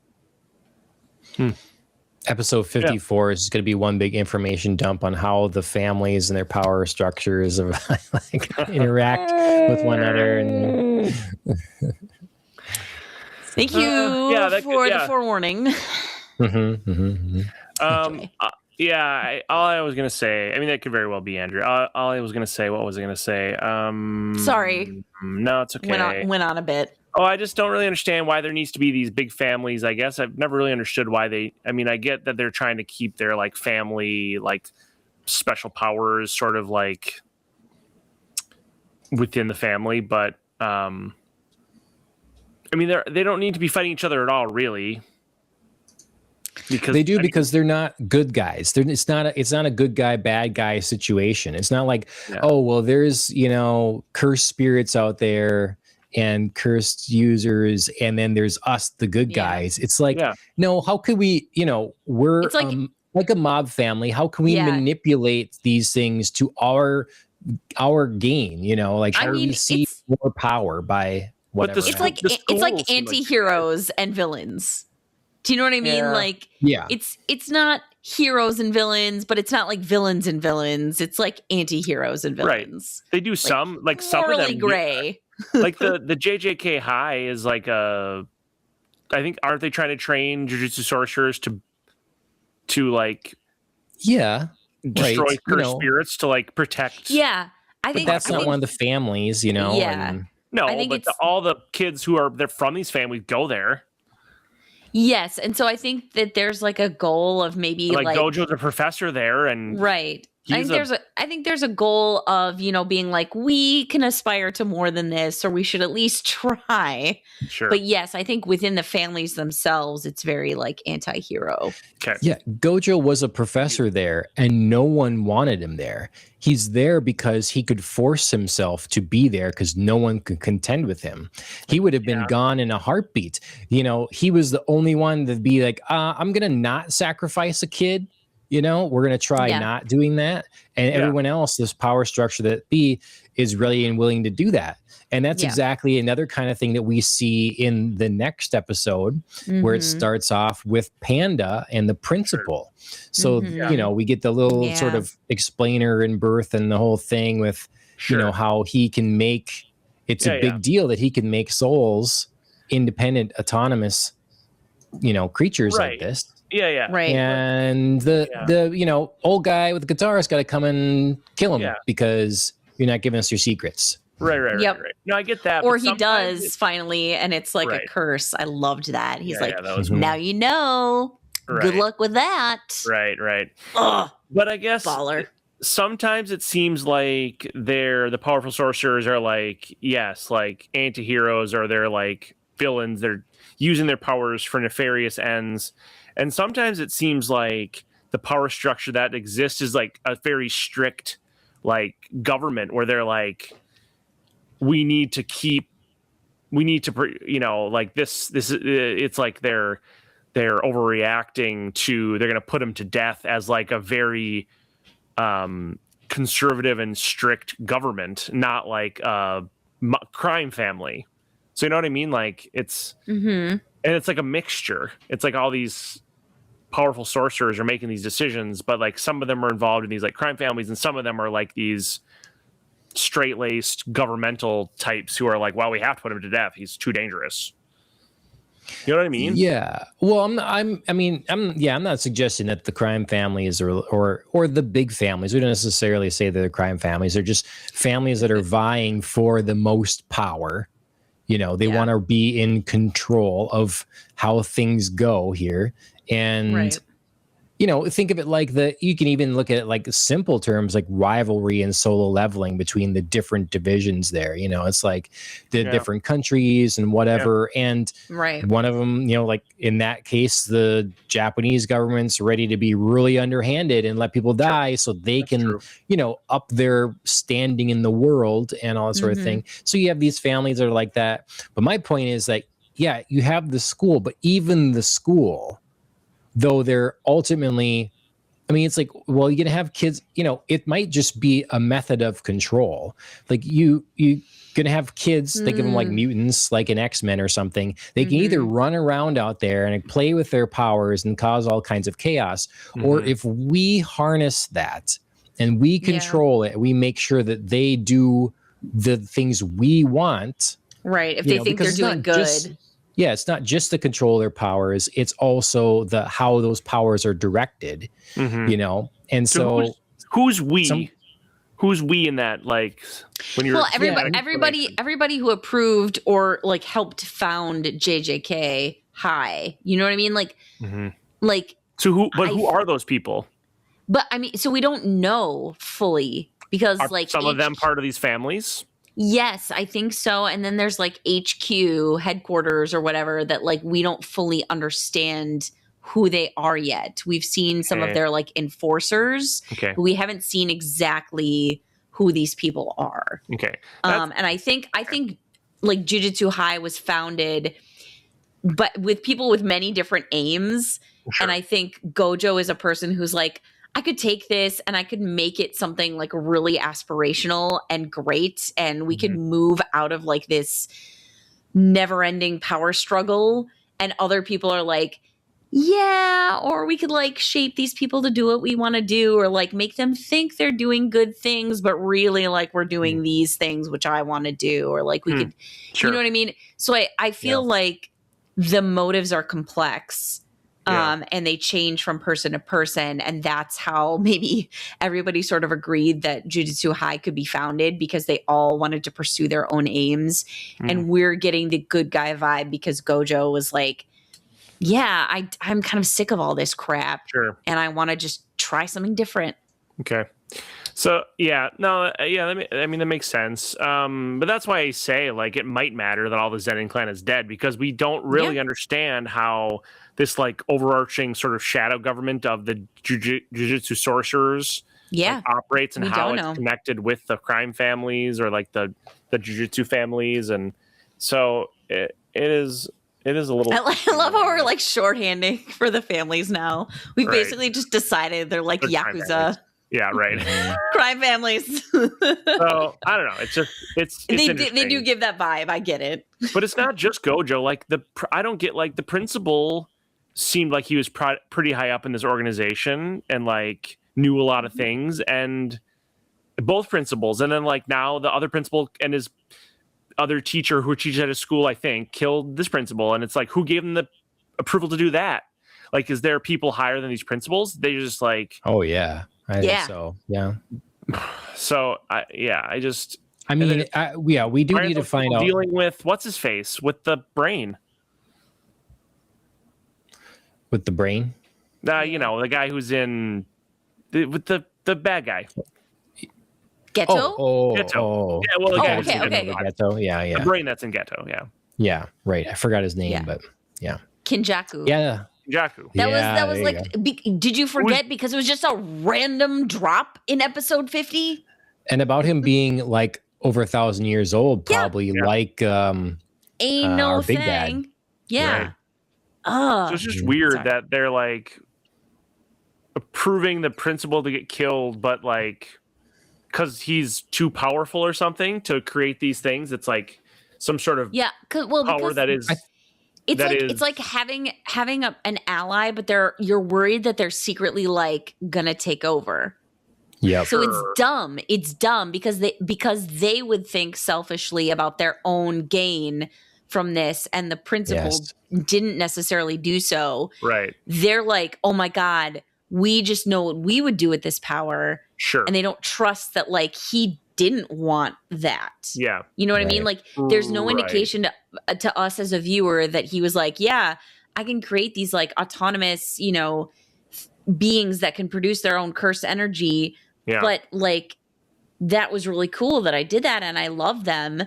Episode 54 is going to be one big information dump on how the families and their power structures interact with one another. And Thank you for the forewarning. All I was gonna say. I mean, that could very well be Andrew. All I was gonna say. What was I gonna say? Sorry. No, it's okay. Went on a bit. Oh, I just don't really understand why there needs to be these big families. I guess I've never really understood why they. I mean, I get that they're trying to keep their like family like special powers sort of like within the family, but I mean, they don't need to be fighting each other at all, really. Because they do, because they're not good guys. It's not a good guy, bad guy situation. It's not like, oh, well, there's, cursed spirits out there and cursed users, and then there's us, the good guys. It's like, no, how could we, we're it's like a mob family. How can we manipulate these things to our gain? How do we see more power by whatever? It's like anti-heroes and villains. Do you know what I mean? It's not heroes and villains, but it's not like villains and villains. It's like anti-heroes and villains. They do some of them gray. Like the JJK High is like I think, aren't they trying to train Jujutsu sorcerers to like destroy cursed spirits to like protect? Yeah, I think that's not one of the families, Yeah, all the kids they're from these families go there. Yes, and so I think that there's like a goal of maybe like Gojo's a professor there, and right. I think there's a goal of being like, we can aspire to more than this, or we should at least try. Sure. But yes, I think within the families themselves, it's very like anti-hero. Okay. Yeah, Gojo was a professor there, and no one wanted him there. He's there because he could force himself to be there because no one could contend with him. He would have been gone in a heartbeat. He was the only one that'd be like, I'm going to not sacrifice a kid. We're going to try not doing that. And everyone else, this power structure that is ready and willing to do that. And that's exactly another kind of thing that we see in the next episode, where it starts off with Panda and the principal. So, we get the little sort of explainer and birth and the whole thing with, how he can make, it's a big deal that he can make souls independent, autonomous, creatures like this. Yeah. Right. And the old guy with the guitar's got to come and kill him because you're not giving us your secrets. Right. No, I get that. Or he does finally, and it's like a curse. I loved that. He's like, now you know. Right. Good luck with that. Right. Ugh, but I guess baller. Sometimes it seems like the powerful sorcerers are like, like anti-heroes, or they're like villains. They're using their powers for nefarious ends. And sometimes it seems like the power structure that exists is like a very strict like government, where they're like, we need to keep we need to, like this is, it's like they're overreacting to, they're going to put him to death as like a very conservative and strict government, not like a crime family. So you know what I mean? Like it's, and it's like a mixture. It's like all these powerful sorcerers are making these decisions, but like some of them are involved in these like crime families, and some of them are like these straight-laced governmental types who are like, well, we have to put him to death. He's too dangerous. You know what I mean? Yeah. Well, I'm not suggesting that the crime families or the big families, we don't necessarily say that they're crime families. They're just families that are vying for the most power. They want to be in control of how things go here. And, think of it like you can even look at it like simple terms like rivalry and solo leveling between the different divisions there. It's like the different countries and whatever. Yeah. And one of them, like in that case, the Japanese government's ready to be really underhanded and let people die so they can, up their standing in the world and all that sort of thing. So you have these families that are like that. But my point is that, you have the school, but even the school, though they're ultimately, it's like, well, you're going to have kids, it might just be a method of control. Like you're going to have kids, think of them like mutants, like an X-Men or something. They can either run around out there and play with their powers and cause all kinds of chaos, or if we harness that and we control it, we make sure that they do the things we want. Right. If they think they're doing good. It's not just the control of their powers; it's also the how those powers are directed. And so who's we? Who's we in that? Like when you're everybody who approved or like helped found JJK High. You know what I mean? Like, so who are those people? But so we don't know fully because are some of them part of these families. Yes, I think so. And then there's like HQ headquarters or whatever that like we don't fully understand who they are yet. We've seen some of their like enforcers, but we haven't seen exactly who these people are. Okay. And I think like Jujutsu High was founded but with people with many different aims. Sure. And I think Gojo is a person who's like, I could take this and I could make it something like really aspirational and great. And we could move out of like this never ending power struggle. And other people are like, yeah, or we could like shape these people to do what we want to do, or like make them think they're doing good things, but really like we're doing these things, which I want to do, or like we could, you know what I mean? So I feel like the motives are complex. And they change from person to person. And that's how maybe everybody sort of agreed that Jujutsu High could be founded, because they all wanted to pursue their own aims. And we're getting the good guy vibe because Gojo was like, yeah, I'm kind of sick of all this crap. Sure. And I want to just try something different. Okay. So, that makes sense. But that's why I say, like, it might matter that all the Zenin clan is dead, because we don't really understand how this, like, overarching sort of shadow government of the Jujutsu sorcerers operates, and how it's connected with the crime families or, like, the Jujutsu families. And so it is a little... I love how we're, like, shorthanding for the families now. We basically just decided they're, like, Yakuza. Yeah, right. Crime families. So I don't know. It's just they do give that vibe. I get it. But it's not just Gojo. Like I don't get, like, the principal seemed like he was pretty high up in this organization and like knew a lot of things, and both principals, and then like now the other principal and his other teacher who teaches at his school, I think, killed this principal, and it's like, who gave them the approval to do that? Like, is there people higher than these principals? They just like, oh yeah. I think so. Yeah. So we do need to find out. Dealing with what's his face with the brain. With the brain? The guy who's in with the bad guy. Ghetto? Ghetto. Yeah, well, the guy who's in Ghetto. Yeah. The brain that's in Ghetto. Yeah. Yeah. Right. I forgot his name, but yeah. Kinjaku. Yeah. Jaku. That was like, did you forget because it was just a random drop in episode 50? And about him being like over 1,000 years old, probably like Ancient Ain't no our big bad. thing. Yeah. Right. Oh, So it's just weird Sorry. that they're like approving the principal to get killed, but like because he's too powerful or something to create these things. It's like some sort of yeah. power Because that is. it's like having an ally, but you're worried that they're secretly like gonna take over. Yep. So it's dumb. It's dumb because they would think selfishly about their own gain from this, and the principal didn't necessarily do so. Right. They're like, oh my God, we just know what we would do with this power. Sure. And they don't trust that like he didn't want that. Yeah. You know what I mean? Like there's no Right. indication to us as a viewer that he was like, yeah, I can create these like autonomous, beings that can produce their own cursed energy. Yeah. But like that was really cool that I did that and I love them.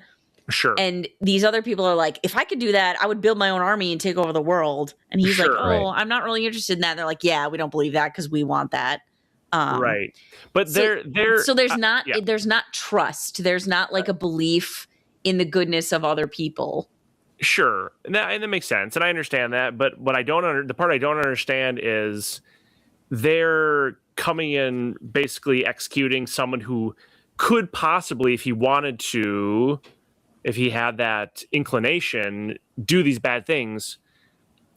Sure. And these other people are like, if I could do that, I would build my own army and take over the world. And he's like, oh, I'm not really interested in that. And they're like, yeah, we don't believe that because we want that. Right. But so there's not yeah. there's not trust. There's not like a belief in the goodness of other people. Sure. And that makes sense. And I understand that. But what the part I don't understand is they're coming in basically executing someone who could possibly, if he wanted to, if he had that inclination, do these bad things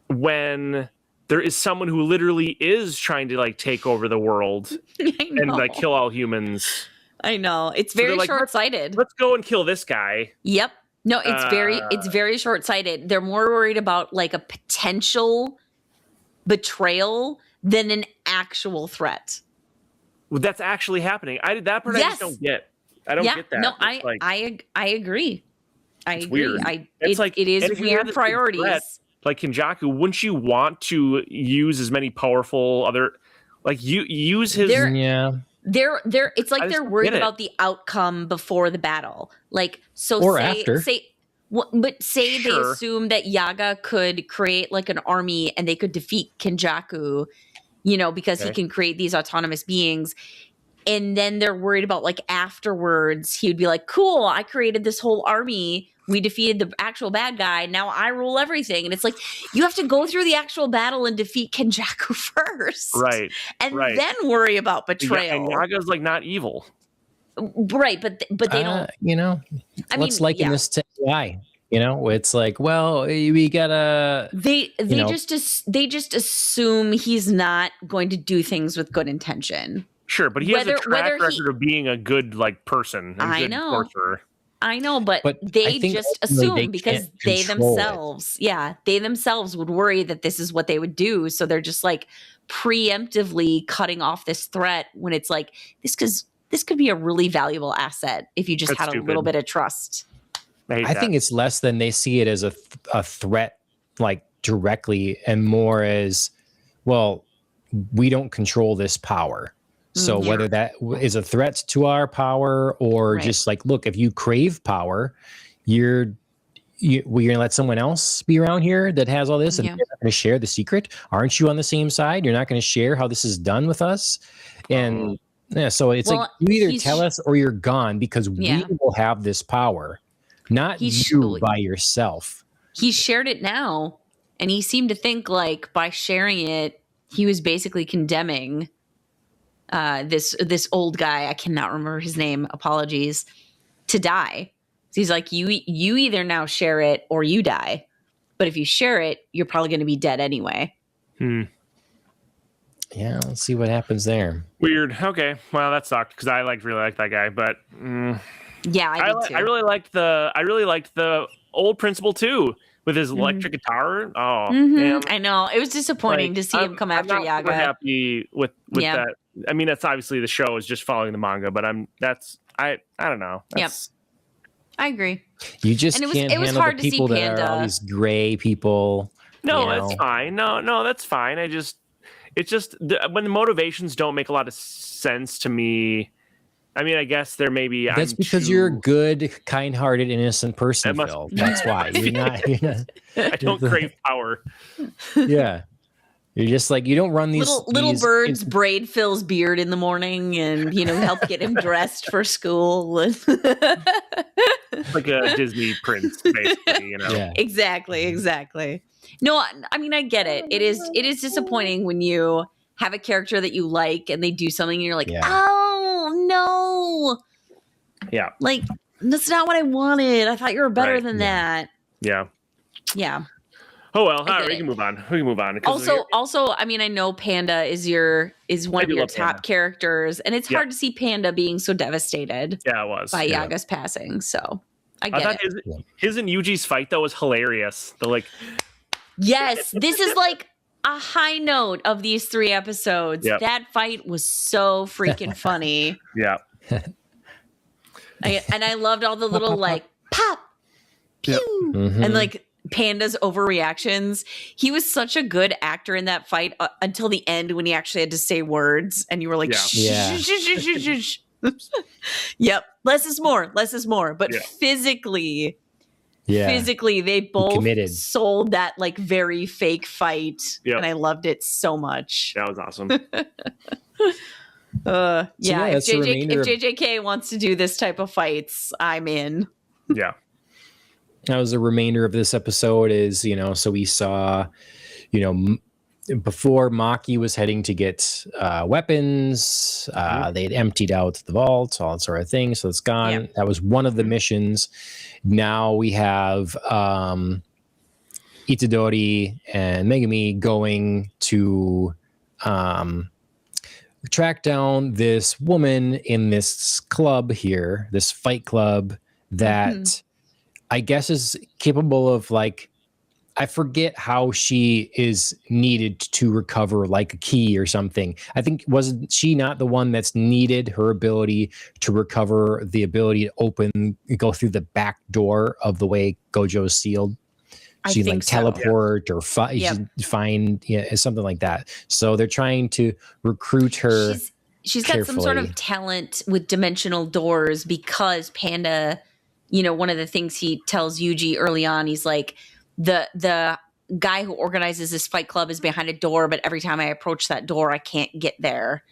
when there is someone who literally is trying to like take over the world and like kill all humans. I know. It's very short-sighted. Let's go and kill this guy. Yep. No, it's very short-sighted. They're more worried about like a potential betrayal than an actual threat. Well, that's actually happening. That part I just don't get. I don't get that. No, I agree. I agree. Weird. It is weird priorities. Threat, like Kenjaku, wouldn't you want to use as many powerful other, like you use his? They're it's like they're worried about the outcome before the battle. Like after. But say they assume that Yaga could create like an army and they could defeat Kenjaku, because he can create these autonomous beings. And then they're worried about like afterwards, he would be like, cool, I created this whole army. We defeated the actual bad guy. Now I rule everything. And it's like, you have to go through the actual battle and defeat Kenjaku first. Right. And then worry about betrayal. And Yaga's like not evil. Right. But they don't. Let's liken this to AI. It's like, well, we gotta. They just assume he's not going to do things with good intention. Sure, but he has a track record of being a good like person. I know. Sorcerer. I know, but they just assume because they themselves would worry that this is what they would do. So they're just like preemptively cutting off this threat when it's like, this could be a really valuable asset if you just had a little bit of trust. I think it's less than they see it as a threat, like directly, and more as, well, we don't control this power. So whether that is a threat to our power or just like, look, if you crave power, you're going to let someone else be around here that has all this and you're not going to share the secret. Aren't you on the same side? You're not going to share how this is done with us. And so it's like, you either tell us or you're gone because we will have this power, not you by yourself. He shared it now. And he seemed to think like by sharing it, he was basically condemning this old guy, I cannot remember his name, apologies, to die. So he's like, you either now share it or you die. But if you share it, you're probably going to be dead anyway. Yeah, let's see what happens there. Weird. Okay, well that sucked because I really liked that guy, but yeah, I did too. I really liked the old principal too. With his electric guitar, damn. I know it was disappointing to see him come after Yaga. I'm not happy with that. I mean, that's obviously the show is just following the manga, but I don't know. I agree. You just can't handle the people that are all these gray people. No, that's fine. No, that's fine. It's just when the motivations don't make a lot of sense to me. I mean, I guess there may be. That's because you're a good, kind-hearted, innocent person, Phil. That's why. You're not. I don't crave power. Yeah. You're just like, you don't run these Little birds braid Phil's beard in the morning and, help get him dressed for school. Like a Disney prince, basically, Yeah. Exactly. No, I mean, I get it. It is disappointing when you have a character that you like and they do something and you're like, oh, no. Yeah. Like, that's not what I wanted. I thought you were better than that. Yeah. Yeah. Oh well, all right, we can move on. Also, I mean, I know Panda is one of your top characters, and it's hard to see Panda being so devastated. Yeah, it was by Yaga's passing. So I thought his and Yuji's fight though was hilarious. Yes, this is like a high note of these 3 episodes. Yep. That fight was so freaking funny. Yeah. I loved all the little like pop, pew, and like Panda's overreactions. He was such a good actor in that fight until the end when he actually had to say words and you were like, shh. Yep. Less is more. But physically, they both sold that like very fake fight. Yep. And I loved it so much. That was awesome. If JJK wants to do this type of fights, I'm in. Yeah. That was the remainder of this episode is, so we saw, before Maki was heading to get weapons, they'd emptied out the vault, all that sort of thing. So it's gone. Yep. That was one of the missions. Now we have Itadori and Megumi going to track down this woman in this club here, this fight club that I guess is capable of like, I forget how she is needed to recover like a key or something. I think wasn't she not the one that's needed her ability to recover the ability to go through the back door of the way Gojo's sealed? She like teleport or find something like that. So they're trying to recruit her. She's got some sort of talent with dimensional doors because Panda, one of the things he tells Yuji early on, he's like, the guy who organizes this fight club is behind a door, but every time I approach that door, I can't get there.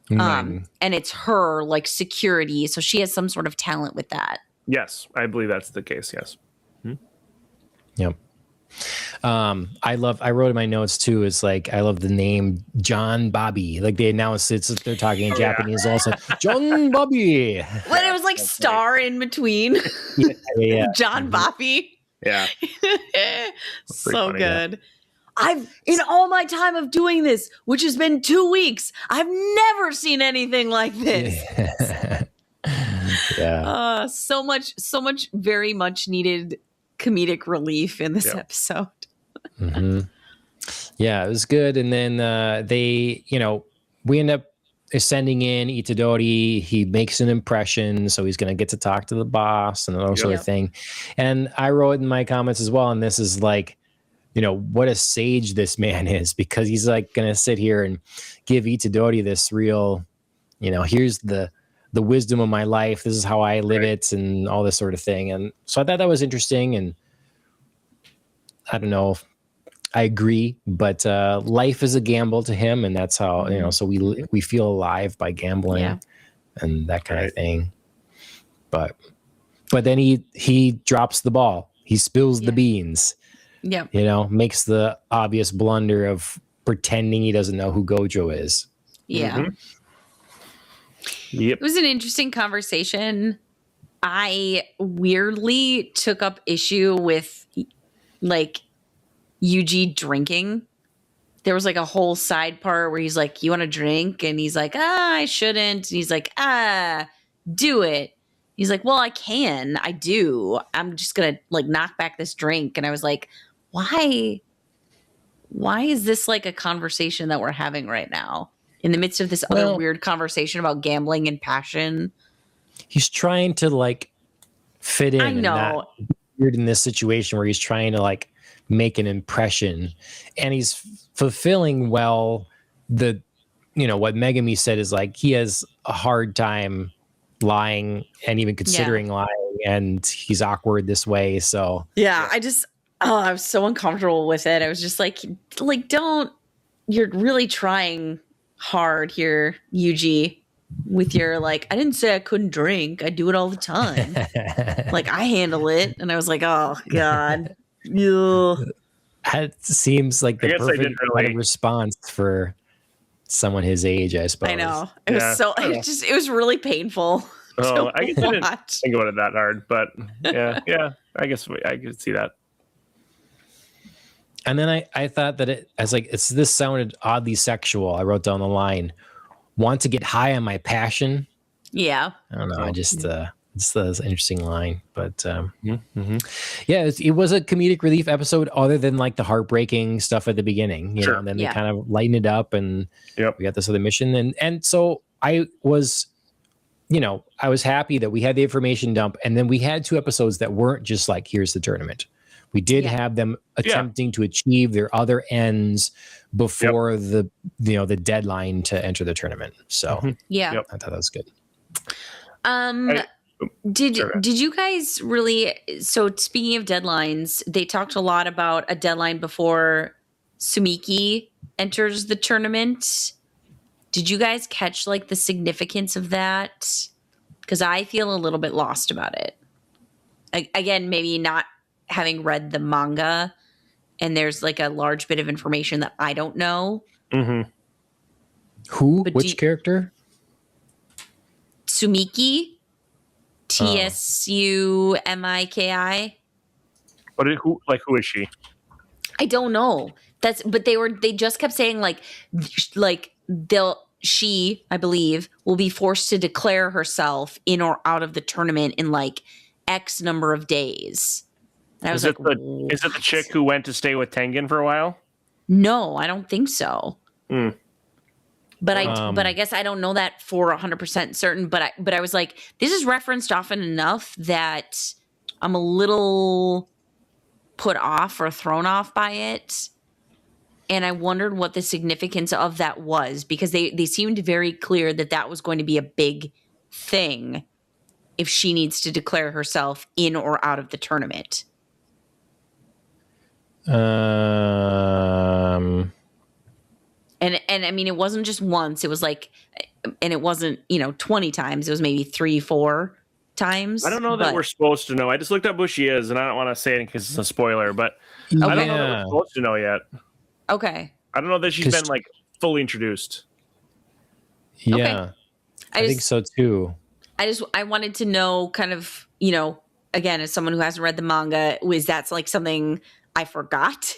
And it's her like security. So she has some sort of talent with that. Yes, I believe that's the case. Yes. Yep. I wrote in my notes too, it's like, I love the name John Bobby. Like they announced they're talking in Japanese also. John Bobby. When it was like star in between. John Bobby. Yeah. So funny, good. I've, in all my time of doing this, which has been 2 weeks, I've never seen anything like this. So much very much needed comedic relief in this episode. Yeah, it was good. And then we end up sending in Itadori. He makes an impression, so he's going to get to talk to the boss and that sort of thing. And I wrote in my comments as well, and this is like, what a sage this man is, because he's like going to sit here and give Itadori this real, here's the wisdom of my life. This is how I live it, and all this sort of thing. And so I thought that was interesting. And I don't know if I agree, but life is a gamble to him, and that's how so we feel alive by gambling and that kind of thing. But then he drops the ball. He spills the beans. Yeah. Makes the obvious blunder of pretending he doesn't know who Gojo is. Yeah. Yep. It was an interesting conversation. I weirdly took up issue with like Yuji drinking. There was like a whole side part where he's like, you want to drink? And he's like, I shouldn't. And he's like, do it. He's like, well, I do. I'm just going to like knock back this drink. And I was like, why is this like a conversation that we're having right now in the midst of this other weird conversation about gambling and passion? He's trying to like fit in. I know. And not weird in this situation where he's trying to like make an impression, and he's fulfilling well what Megami said is like, he has a hard time lying and even considering lying, and he's awkward this way. So I was so uncomfortable with it. I was just like, don't you're really trying hard here, Yuji, with your like, I didn't say I couldn't drink. I do it all the time. Like, I handle it. And I was like, oh God. Ugh. That seems like I the guess I perfect didn't kind really- of response for someone his age, I suppose. I know. It was Yeah. so it was really painful. Oh, to I guess I didn't watch. think about it that hard, but yeah. I guess I could see that. And then I thought that this sounded oddly sexual. I wrote down the line, want to get high on my passion. Yeah. I don't know. I just, it's an interesting line, but Mm-hmm. yeah, it was a comedic relief episode other than like the heartbreaking stuff at the beginning, you Sure. know, and then Yeah. they kind of lighten it up and Yep. we got this other mission. And so I was, I was happy that we had the information dump and then we had 2 episodes that weren't just like, here's the tournament. We did Yeah. have them attempting to achieve their other ends before the deadline to enter the tournament. So Mhm. Yeah. Yep. I thought that was good. Did you guys really, so speaking of deadlines, they talked a lot about a deadline before Sumiki enters the tournament. Did you guys catch like the significance of that? Because I feel a little bit lost about it. Again, maybe not having read the manga and there's like a large bit of information that I don't know. Mm-hmm. Who? But Which character? Sumiki, Tsumiki. But who is she? I don't know. They just kept saying like she, I believe, will be forced to declare herself in or out of the tournament in like X number of days. And I was like, Is it the chick who went to stay with Tengen for a while? No, I don't think so. Mm. But I guess I don't know that for 100% certain. But I was like, this is referenced often enough that I'm a little put off or thrown off by it. And I wondered what the significance of that was because they seemed very clear that was going to be a big thing if she needs to declare herself in or out of the tournament. And I mean, it wasn't just once. It was like, and it wasn't 20 times. It was maybe 3-4 times. I don't know that we're supposed to know. I just looked up who she is, and I don't want to say it because it's a spoiler, but I don't know that we're supposed to know yet. Okay. I don't know that she's been like fully introduced. Yeah, Okay. I think so too. I wanted to know kind of, again, as someone who hasn't read the manga, was that like something I forgot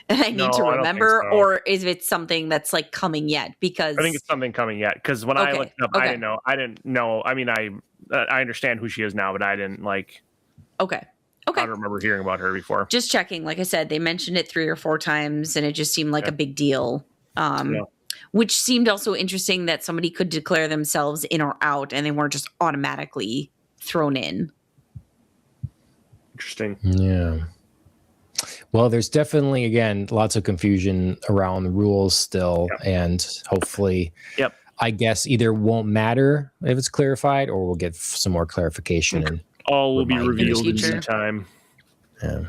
and I need to remember, or is it something that's like coming yet? Because I think it's something coming yet. Because when I looked it up, I didn't know. I mean, I understand who she is now, but I didn't like. Okay. I don't remember hearing about her before. Just checking. Like I said, they mentioned it 3 or 4 times, and it just seemed like a big deal. Which seemed also interesting that somebody could declare themselves in or out, and they weren't just automatically thrown in. Interesting. Yeah. Well, there's definitely, again, lots of confusion around the rules still, and hopefully, I guess either won't matter if it's clarified, or we'll get some more clarification. And all will be revealed in future. due time. Yeah.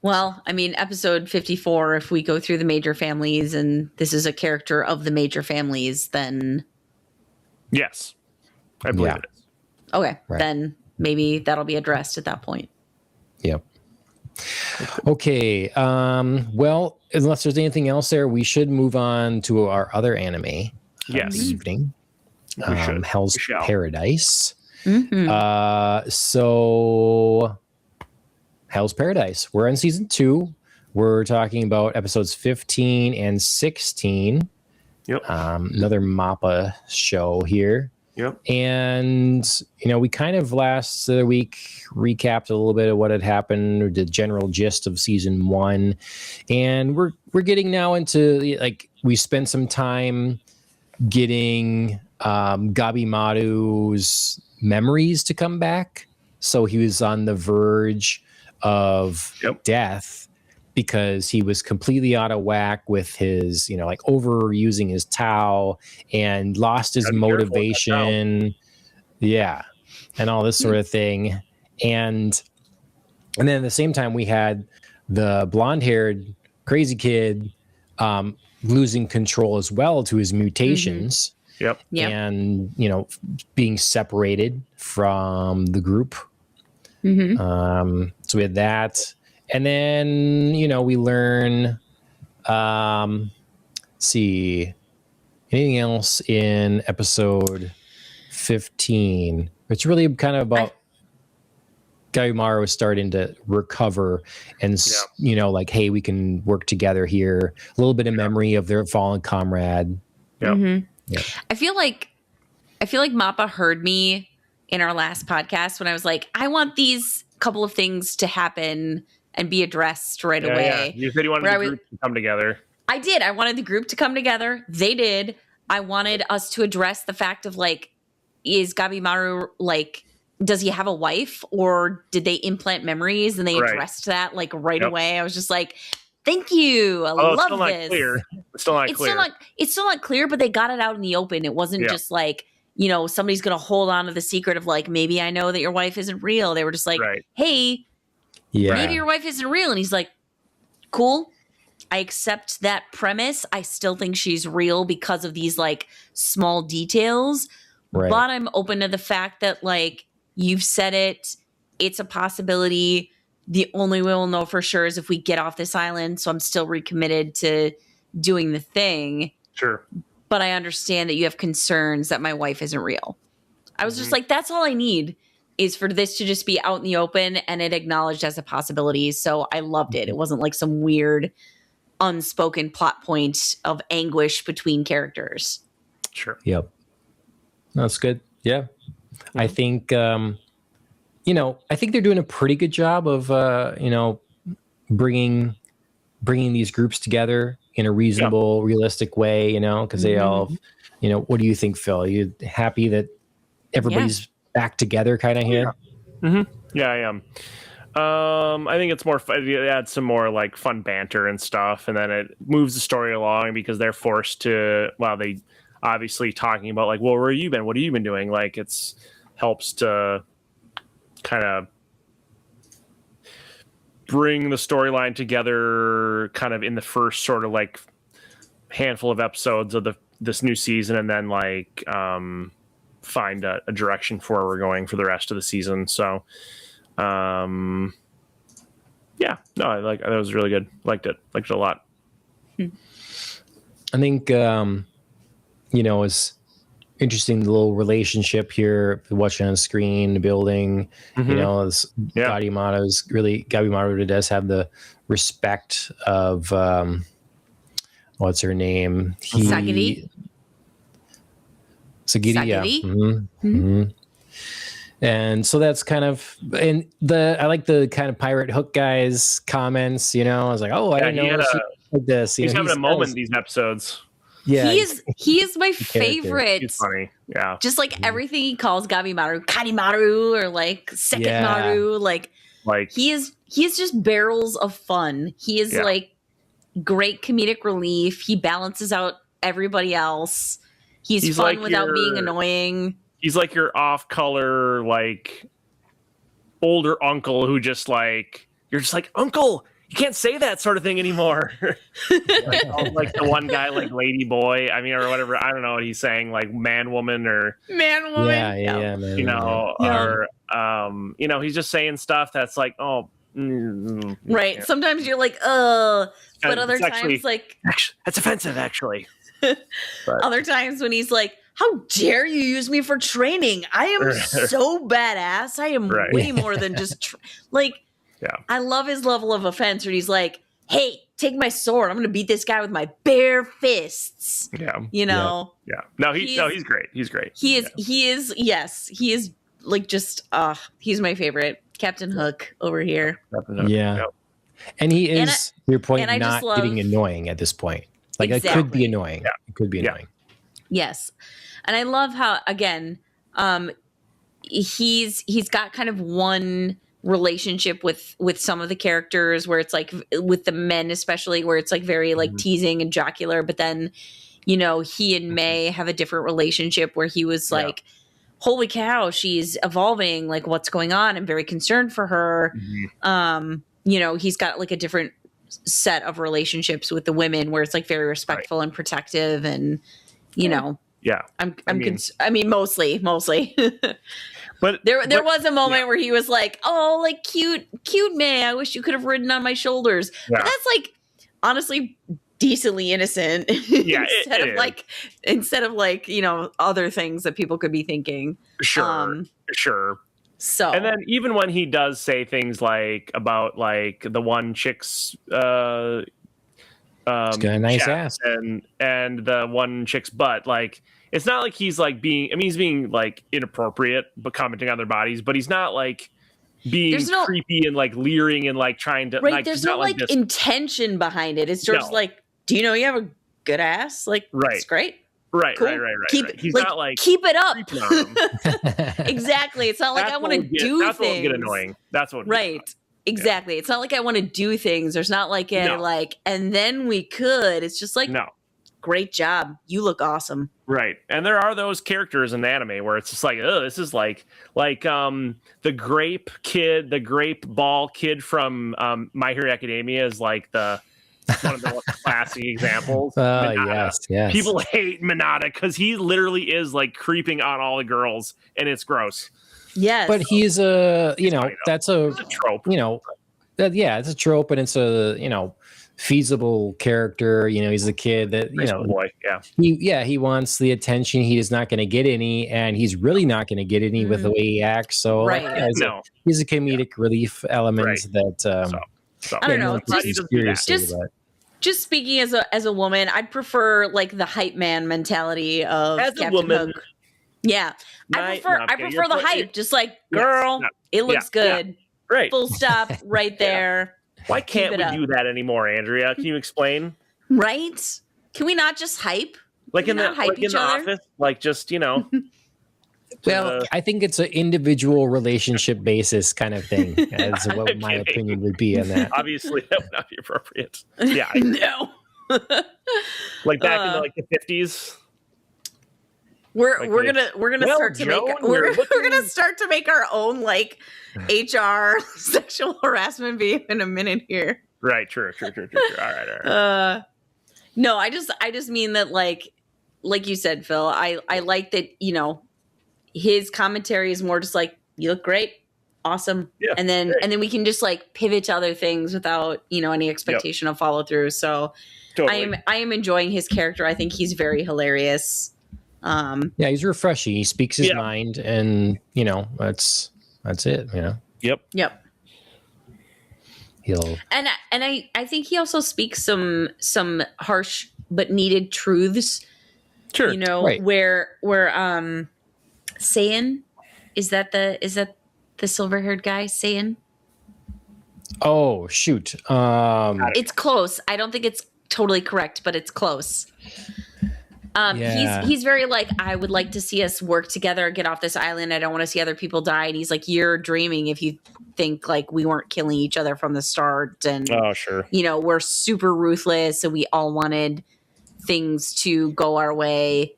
Well, I mean, episode 54, if we go through the major families and this is a character of the major families, then... Yes. I believe it is. Okay. Right. Then maybe that'll be addressed at that point. Yep. Okay. Well, unless there's anything else there, we should move on to our other anime of the evening. Hell's Paradise. Mm-hmm. So Hell's Paradise. We're in season 2. We're talking about episodes 15 and 16. Yep. Another MAPPA show here. Yep. And, we kind of last week recapped a little bit of what had happened, the general gist of season 1. And we're getting now into, like, we spent some time getting Gabimaru's memories to come back. So he was on the verge of death because he was completely out of whack with his, like overusing his Tao and lost his motivation. Yeah. And all this sort of thing. And then at the same time, we had the blonde haired crazy kid losing control as well to his mutations. Yep. Yep. And, you know, being separated from the group. So we had that. And then, you know, we learn, see, anything else in episode 15? It's really kind of about Gaimaru starting to recover and, you know, like, hey, we can work together here. A little bit of memory of their fallen comrade. Yep. Yeah. I feel like Mappa heard me in our last podcast when I was like, I want these couple of things to happen and be addressed right away. Yeah. You said you wanted the group to come together. I did. I wanted the group to come together. They did. I wanted us to address the fact of like, is Gabimaru like, does he have a wife or did they implant memories? And they addressed that like right away. I was just like, thank you. I love it's still not this. Clear. It's still not clear. It's still not clear, but they got it out in the open. It wasn't just like, you know, somebody's going to hold on to the secret of like, maybe I know that your wife isn't real. They were just like, hey, maybe your wife isn't real. And he's like, cool. I accept that premise. I still think she's real because of these like small details. Right. But I'm open to the fact that like you've said it. It's a possibility. The only way we'll know for sure is if we get off this island. So I'm still recommitted to doing the thing. Sure. But I understand that you have concerns that my wife isn't real. I was just like, that's all I need is for this to just be out in the open and it acknowledged as a possibility. So I loved it. It wasn't like some weird unspoken plot point of anguish between characters. Sure. Yep. That's good. Yeah. I think, you know, I think they're doing a pretty good job of, you know, bringing these groups together in a reasonable, realistic way, you know, because they all, you know, what do you think, Phil? Are you happy that everybody's back together kind of here? Yeah, I am. I think it's more fun. It adds some more like fun banter and stuff, and then it moves the story along because they're forced to. Well, they obviously talking about like, well, where have you been? What have you been doing? Like, it's helps to kind of bring the storyline together, kind of in the first sort of like handful of episodes of this new season, and then like find a direction for where we're going for the rest of the season. So. Yeah, no, that was really good. Liked it a lot. I think, you know, it's interesting, the little relationship here, watching on the screen, the building, you know, Gabimaru does have the respect of, what's her name? Sagiri? Yeah. And so that's kind of, and I like the kind of pirate hook guy's comments, you know, I was like, oh, I didn't know like this. He's having a moment in these episodes. Yeah. He is my favorite. He's funny. Yeah. Just like everything he calls Gabimaru, Karimaru, or like Seketmaru, like he is just barrels of fun. He is like great comedic relief. He balances out everybody else. He's fun like without being annoying. He's like your off-color, like, older uncle who just, like, you're just like, Uncle, you can't say that sort of thing anymore. like the one guy, like, lady boy, I mean, or whatever, I don't know what he's saying, like, man woman. Yeah, man. You know, or, you know, he's just saying stuff that's like, oh. Right. Yeah. Sometimes you're like, but other times, actually, like. That's offensive, actually. Other times when he's like, how dare you use me for training? I am so badass. I am way more than just I love his level of offense when he's like, hey, take my sword. I'm going to beat this guy with my bare fists. Yeah. You know? Yeah. No, he's great. He's great. He is like just, he's my favorite. Captain Hook over here. Yeah. Yep. And he is, to your point, not getting annoying at this point. Like, it could be annoying. Yeah. It could be annoying. Yes. And I love how, again, he's got kind of one relationship with some of the characters where it's like with the men, especially where it's like very like teasing and jocular. But then, you know, he and May have a different relationship where he was like, holy cow, she's evolving. Like, what's going on? I'm very concerned for her. You know, he's got like a different set of relationships with the women where it's like very respectful and protective, and you know, Yeah. I mean, mostly. But there was a moment where he was like, "Oh, like cute man. I wish you could have ridden on my shoulders." Yeah. But that's like honestly decently innocent. Yeah, instead of like, you know, other things that people could be thinking. Sure. So, and then even when he does say things like about like the one chick's He's got a nice ass. and the one chick's butt, like it's not like he's like being, I mean, he's being like inappropriate but commenting on their bodies, but he's not like being creepy and like leering and like trying to there's no like intention behind it. It's just like, do you know you have a good ass? Like, it's great. Right, cool. Right. He's not like keep it up. Exactly. It's not like I want to do that's things. That's what would get annoying. That's what. Exactly. Yeah. It's not like I want to do things. There's not like like, and then we could. It's just like, great job. You look awesome. Right. And there are those characters in the anime where it's just like, oh, this is like the grape ball kid from My Hero Academia is like one of the most classic examples. Yes. People hate Minata because he literally is like creeping on all the girls, and it's gross. Yes, but he's that's a trope. It's a trope, and it's a feasible character. He's a kid that boy. He wants the attention. He is not going to get any, and he's really not going to get any with the way he acts. So he's a comedic relief element that. So, I don't know. Just speaking as a woman, I'd prefer like the hype man mentality of Captain Hook. Yeah, I prefer the hype. Just like, girl, it looks good. Yeah. Right. Full stop. Right there. Why can't we do that anymore, Andrea? Can you explain? Right? Can we not just hype? Like in the office, like just Well, I think it's an individual relationship basis kind of thing. That's what my opinion would be on that. Obviously, that would not be appropriate. Yeah, no. Like back in the 50s. We're gonna start to make our own like HR sexual harassment video in a minute here. Right. True. All right. No, I just mean that like you said, Phil. I like that his commentary is more just like, you look great, awesome, and then we can just like pivot to other things without any expectation of follow through. So totally. I am enjoying his character. I think he's very hilarious. He's refreshing. He speaks his mind, and that's it. Yep. And I think he also speaks some harsh but needed truths. Sure. Where Saiyan, is that the silver-haired guy, Saiyan? Oh, shoot. It's close. I don't think it's totally correct, but it's close. He's very like, I would like to see us work together, get off this island. I don't want to see other people die. And he's like, you're dreaming if you think like we weren't killing each other from the start. And sure. We're super ruthless, so we all wanted things to go our way.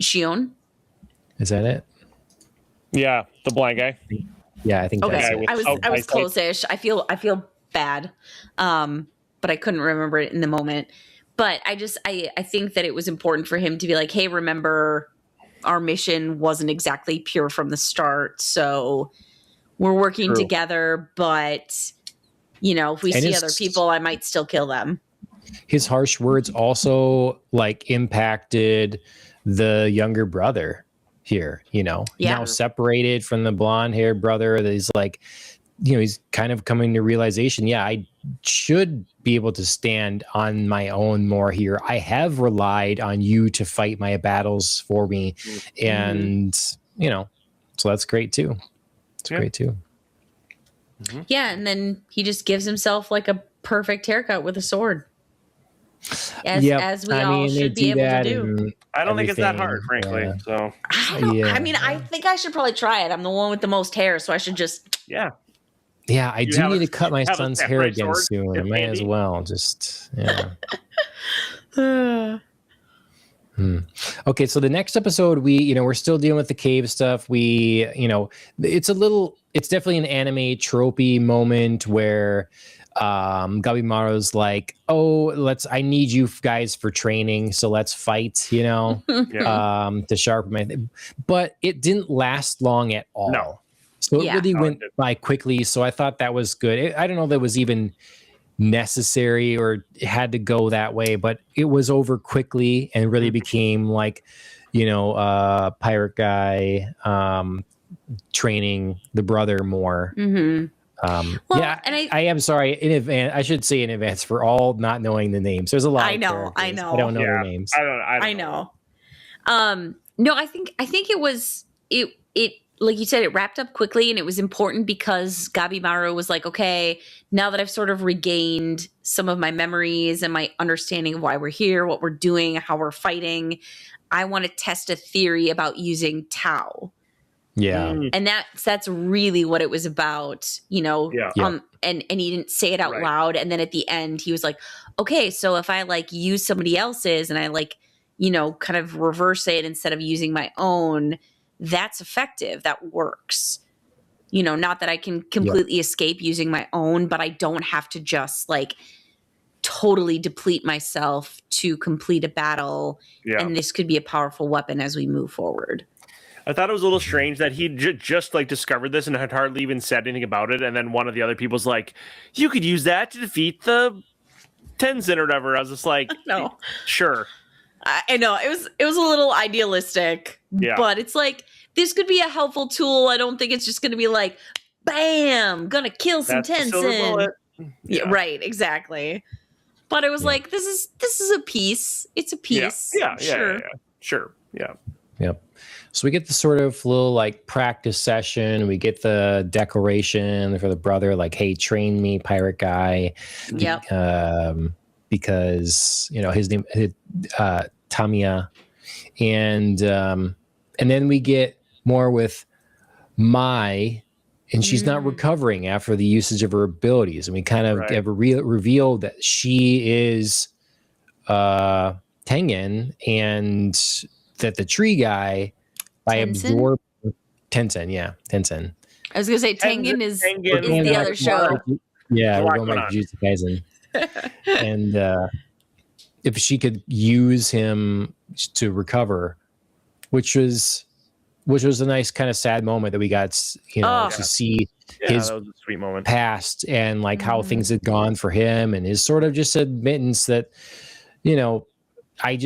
Shion? Is that it? Yeah, the blind guy. Yeah, I think that's it. I was close-ish. I feel bad. But I couldn't remember it in the moment. But I think that it was important for him to be like, hey, remember our mission wasn't exactly pure from the start. So we're working together, but if we see other people, I might still kill them. His harsh words also like impacted the younger brother here, now separated from the blonde haired brother. That he's like, he's kind of coming to realization. Yeah, I should be able to stand on my own more here. I have relied on you to fight my battles for me. And, so that's great too. It's great too. Mm-hmm. Yeah. And then he just gives himself like a perfect haircut with a sword. As we all should be able to do. I don't think it's that hard, frankly. Yeah. So I don't know. I mean, I think I should probably try it. I'm the one with the most hair, so I should just. Yeah, I do need to cut my son's hair again soon. I might as well. Just Okay, so the next episode, we're still dealing with the cave stuff. It's definitely an anime tropey moment where Gabimaru's like, oh, I need you guys for training, so let's fight, to sharpen my but it didn't last long at all. No. So it really went by quickly. So I thought that was good. I don't know if that was even necessary or had to go that way, but it was over quickly and really became like, pirate guy training the brother more. Mm-hmm. And I am sorry in advance. I should say in advance for all not knowing the names. There's a lot. I know. I don't know their names. I know. No, I think it was it like you said, it wrapped up quickly, and it was important because Gabimaru was like, okay, now that I've sort of regained some of my memories and my understanding of why we're here, what we're doing, how we're fighting, I want to test a theory about using Tau. Yeah. And that's really what it was about, and he didn't say it out loud. And then at the end he was like, okay, so if I like use somebody else's and I like, kind of reverse it instead of using my own, that's effective. That works. Not that I can completely escape using my own, but I don't have to just like totally deplete myself to complete a battle. Yeah. And this could be a powerful weapon as we move forward. I thought it was a little strange that he just like discovered this and had hardly even said anything about it. And then one of the other people's like, you could use that to defeat the Tenzin or whatever. I was just like, no, sure. I know it was a little idealistic, but it's like, this could be a helpful tool. I don't think it's just going to be like, bam, gonna kill some Tenzin. Yeah, right. Exactly. But it was like, this is a piece. It's a piece. Yeah. Sure. Yeah. Yep. So we get the sort of little like practice session. We get the declaration for the brother, like, hey, train me, pirate guy. Yep. Because, his name is Tamiya. And then we get more with Mai, and she's not recovering after the usage of her abilities. And we kind of have revealed that she is Tengen, and that the tree guy, by absorbing Tenzin. I was gonna say Tengen is the other show. Yeah, we're going back to Jujutsu Kaisen. And if she could use him to recover, which was a nice kind of sad moment that we got, to see his that was a sweet moment. Past and like how things had gone for him, and his sort of just admittance that, I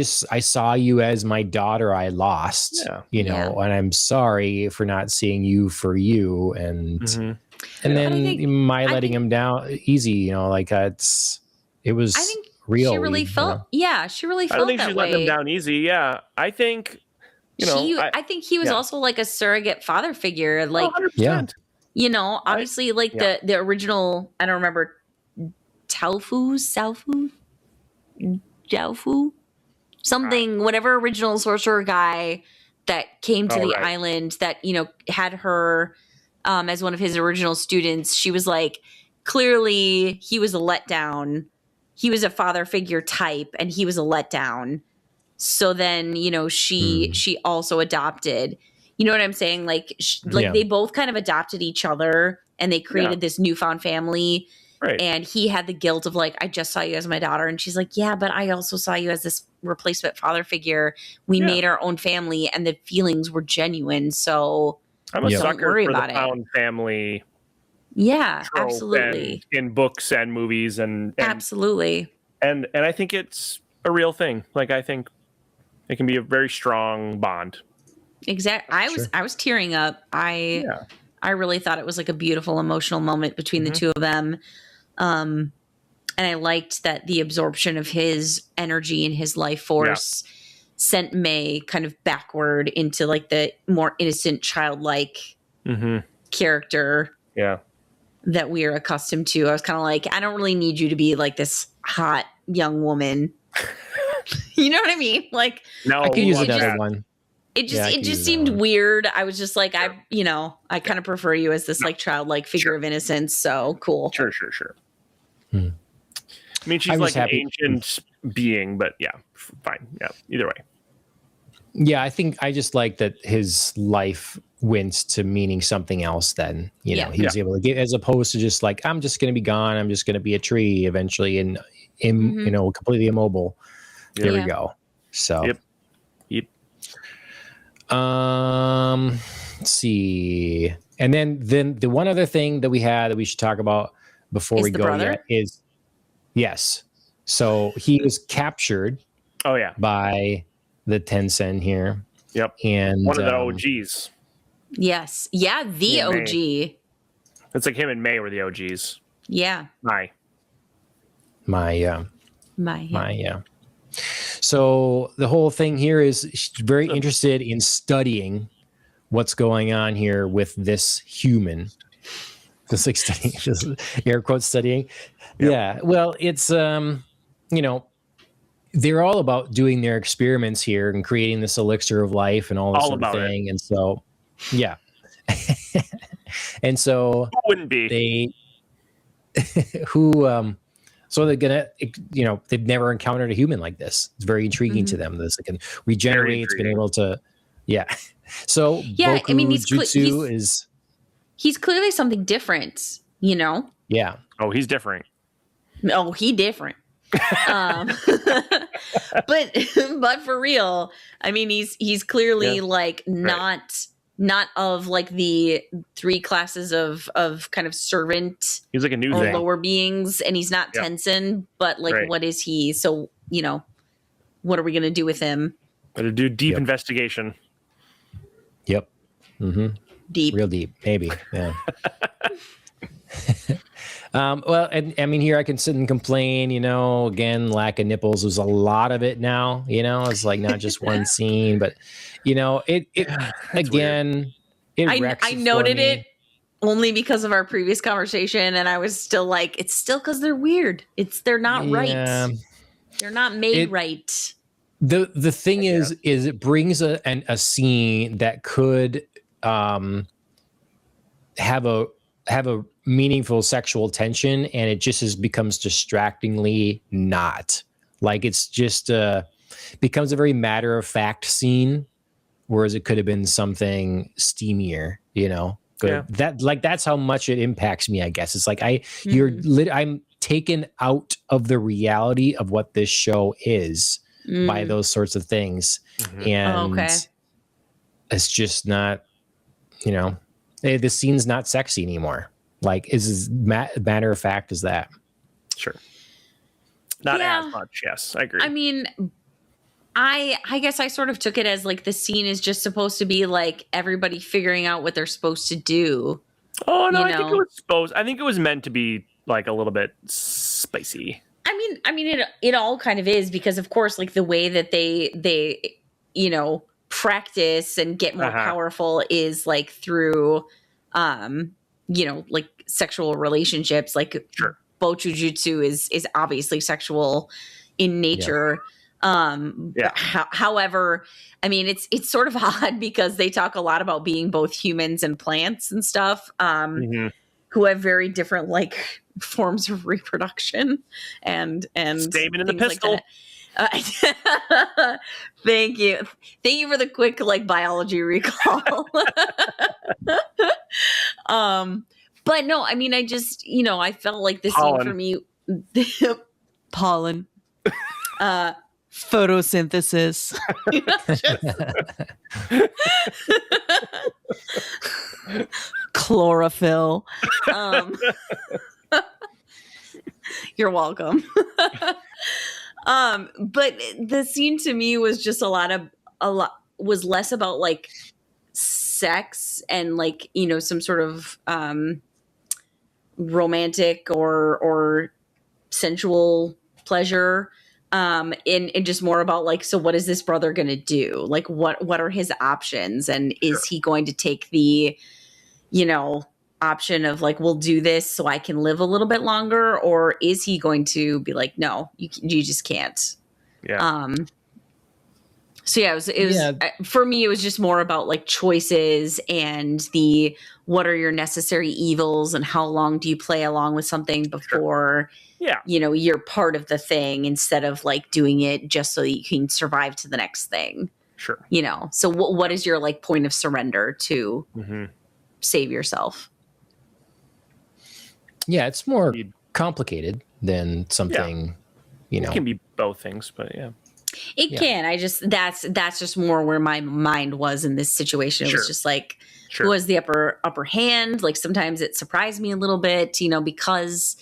saw you as my daughter I lost, and I'm sorry for not seeing you for you. And then my letting him down easy, it was real. She really felt, she really felt that way. I don't think she's letting him down easy. Yeah. I think, I think he was also like a surrogate father figure. Like, 100%. Obviously like the original, I don't remember, Saufu, something, whatever original sorcerer guy that came to the island that, had her as one of his original students. She was like, clearly he was a letdown. He was a father figure type, and he was a letdown. So then, she also adopted, you know what I'm saying? Like, they both kind of adopted each other, and they created this newfound family. Right. And he had the guilt of like, I just saw you as my daughter. And she's like, yeah, but I also saw you as this replacement father figure. We made our own family, and the feelings were genuine. So I'm a sucker for the found family. Yeah, absolutely. In books and movies and absolutely. And I think it's a real thing. Like, I think it can be a very strong bond. Exactly. I was tearing up. I really thought it was like a beautiful emotional moment between the two of them. And I liked that the absorption of his energy and his life force sent May kind of backward into like the more innocent, childlike character that we are accustomed to. I was kind of like, I don't really need you to be like this hot young woman. You know what I mean? Like, no, I could use another one. It just seemed weird. I was just like, I kind of prefer you as this like childlike figure of innocence. So cool. Sure. I mean, she's like an ancient being, but fine. Yeah, either way. Yeah, I think I just like that his life went to meaning something else then. You know, he was able to get, as opposed to just like, I'm just going to be gone. I'm just going to be a tree eventually and, you know, completely immobile. There we go. So, Yep. Let's see. And then the one other thing that we had that we should talk about before we go yet is, yes. So he was captured by the Tencent here. Yep. And one of the OGs. Yes. Yeah, the OG. It's like him and May were the OGs. Yeah. My. So the whole thing here is she's very interested in studying what's going on here with this human. Just like studying, just air quotes studying. Yep. Yeah. Well, it's you know, they're all about doing their experiments here and creating this elixir of life and all this sort of thing. And so, yeah. And so who wouldn't be? So they're gonna, you know, they've never encountered a human like this. It's very intriguing to them. This can regenerate. It's been able to, So Boku, I mean, he's clearly something different, you know. Yeah. Oh, he's different. Oh, he different. but for real, I mean, he's clearly like not of like the three classes of kind of servant. He's like a new or lower beings, and he's not Tenzin, but like what is he? So, you know, what are we gonna do with him? Gotta do deep investigation. Yep. Mm-hmm. Deep. Real deep, maybe. Yeah. Well, and I mean, here I can sit and complain, you know, again, lack of nipples. There's a lot of it now, you know, it's like not just one scene, but you know, it again, I noted it only because of our previous conversation. And I was still like, it's still because they're weird. They're not right. They're not made right. The thing is it brings a scene that could have a meaningful sexual tension, and it just becomes distractingly not. Like it's just becomes a very matter of fact scene, whereas it could have been something steamier, you know. That's how much it impacts me, I guess. It's like I'm taken out of the reality of what this show is by those sorts of things. And it's just not, you know, the scene's not sexy anymore. Like, is as matter of fact as that. Sure. Not as much. Yes, I agree. I mean, I guess I sort of took it as like the scene is just supposed to be like everybody figuring out what they're supposed to do. Oh no, I think it was meant to be like a little bit spicy. I mean, it all kind of is, because of course, like the way that they you know, practice and get more powerful is like through you know, like sexual relationships. Like Jujutsu is obviously sexual in nature. However, I mean, it's sort of odd because they talk a lot about being both humans and plants and stuff, who have very different like forms of reproduction and statement in the pistol. Like thank you for the quick like biology recall. But no, I mean, I just, you know, I felt like this scene for me, pollen, photosynthesis, chlorophyll. You're welcome. But the scene to me was just a lot was less about like sex and like, you know, some sort of romantic or sensual pleasure, and just more about like, so what is this brother gonna do? Like what are his options, and is he going to take the, you know, option of like, we'll do this so I can live a little bit longer, or is he going to be like, no, you just can't. So yeah, it was for me, it was just more about like choices and the, what are your necessary evils and how long do you play along with something before, you know, you're part of the thing, instead of like doing it just so that you can survive to the next thing. Sure. You know, so what is your like point of surrender to save yourself? Yeah, it's more complicated than something, you know. It can be both things, but yeah. It can. I just that's just more where my mind was in this situation. It was just like who has the upper hand? Like sometimes it surprised me a little bit, you know, because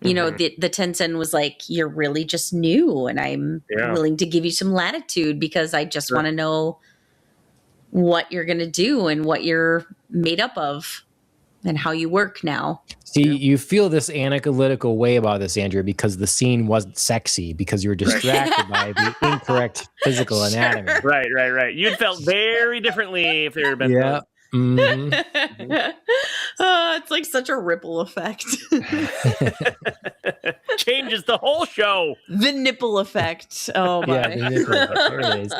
you know the Tencent was like, you're really just new, and I'm willing to give you some latitude because I just want to know what you're going to do and what you're made up of and how you work now. See, you feel this analytical way about this, Andrea, because the scene wasn't sexy because you were distracted by the incorrect physical anatomy. Right. You'd felt very differently if there had been. Yeah. It's like such a ripple effect. Changes the whole show. The nipple effect. Oh my. Yeah, the nipple effect. There it is.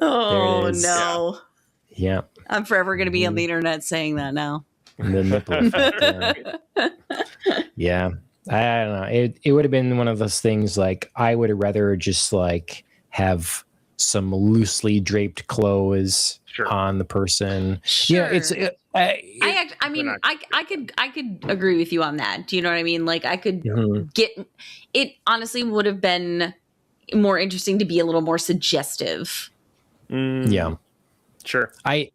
Oh there it is. no. Yeah. I'm forever going to be on the internet saying that now. The nipple effect. Yeah. I don't know. It would have been one of those things like I would have rather just like have some loosely draped clothes on the person. Sure. Yeah, I could agree with you on that. Do you know what I mean? Like I could get it. Honestly, would have been more interesting to be a little more suggestive. Yeah, sure. I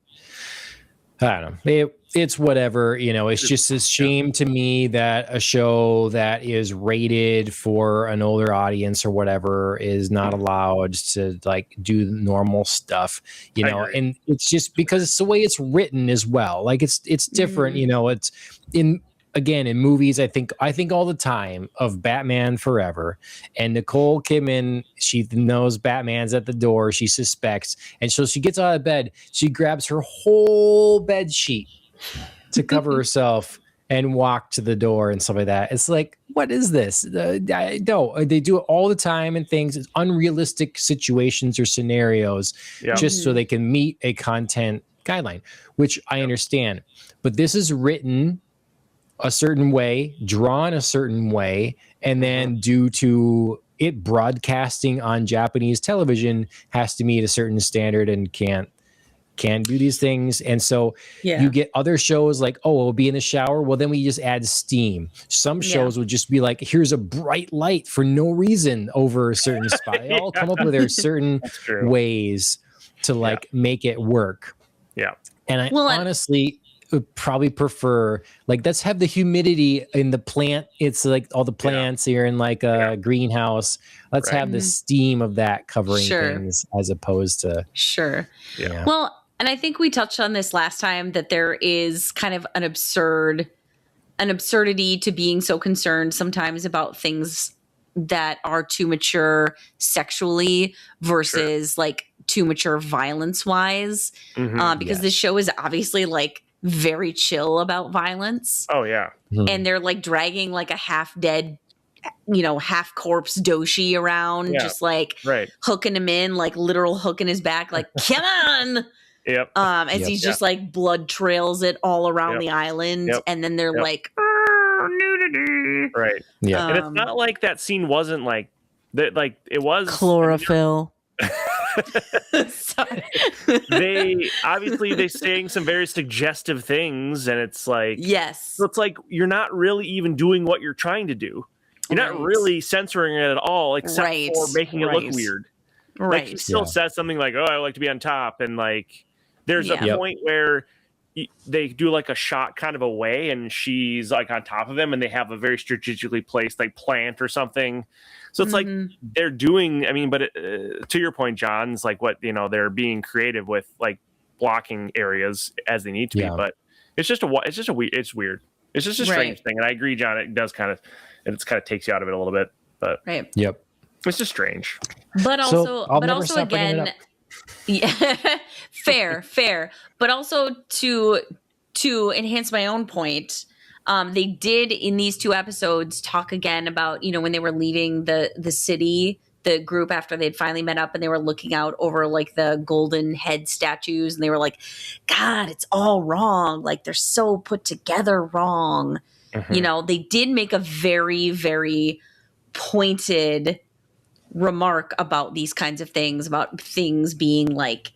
don't know. It's whatever, you know. It's just a shame to me that a show that is rated for an older audience or whatever is not allowed to like do normal stuff, you know. And it's just because it's the way it's written as well. Like it's different, you know. It's in movies. I think all the time of Batman Forever, and Nicole Kidman. She knows Batman's at the door. She suspects, and so she gets out of bed. She grabs her whole bed sheet to cover herself and walk to the door and stuff like that. It's like, what is this? No, they do it all the time in things. It's unrealistic situations or scenarios just so they can meet a content guideline, which I understand. But this is written a certain way, drawn a certain way, and then due to it broadcasting on Japanese television has to meet a certain standard and can't do these things. And so you get other shows like, oh, we'll be in the shower. Well, then we just add steam. Some shows would just be like, here's a bright light for no reason over a certain spot. They all come up with their certain ways to like make it work. Yeah. And I honestly would probably prefer, like, let's have the humidity in the plant. It's like all the plants here in like a greenhouse. Let's have the steam of that covering things as opposed to. Yeah. Well, and I think we touched on this last time that there is kind of an absurdity to being so concerned sometimes about things that are too mature sexually versus like too mature violence wise. Because this show is obviously like very chill about violence. Oh yeah. And they're like dragging like a half dead, you know, half corpse Doshi around, just like hooking him in, like literal hooking his back, like, come on. As he's just like blood trails it all around the island. And then they're like, nudity. And it's not like that scene wasn't like that, like it was chlorophyll. They saying some very suggestive things, and it's like so it's like you're not really even doing what you're trying to do. You're not really censoring it at all, except for making it look weird. Like he still says something like, "Oh, I like to be on top," and like there's a point where they do like a shot kind of away, and she's like on top of him, and they have a very strategically placed like plant or something. So it's like they're doing. I mean, but to your point, John, it's like what they're being creative with, like blocking areas as they need to be. But it's weird. It's just a strange thing, and I agree, John. It kind of takes you out of it a little bit. But it's just strange. But also again. Yeah, fair. But also to enhance my own point, they did in these 2 episodes talk again about, when they were leaving the city, the group after they'd finally met up and they were looking out over like the golden head statues, and they were like, God, it's all wrong. Like they're so put together wrong. They did make a very, very pointed remark about these kinds of things, about things being like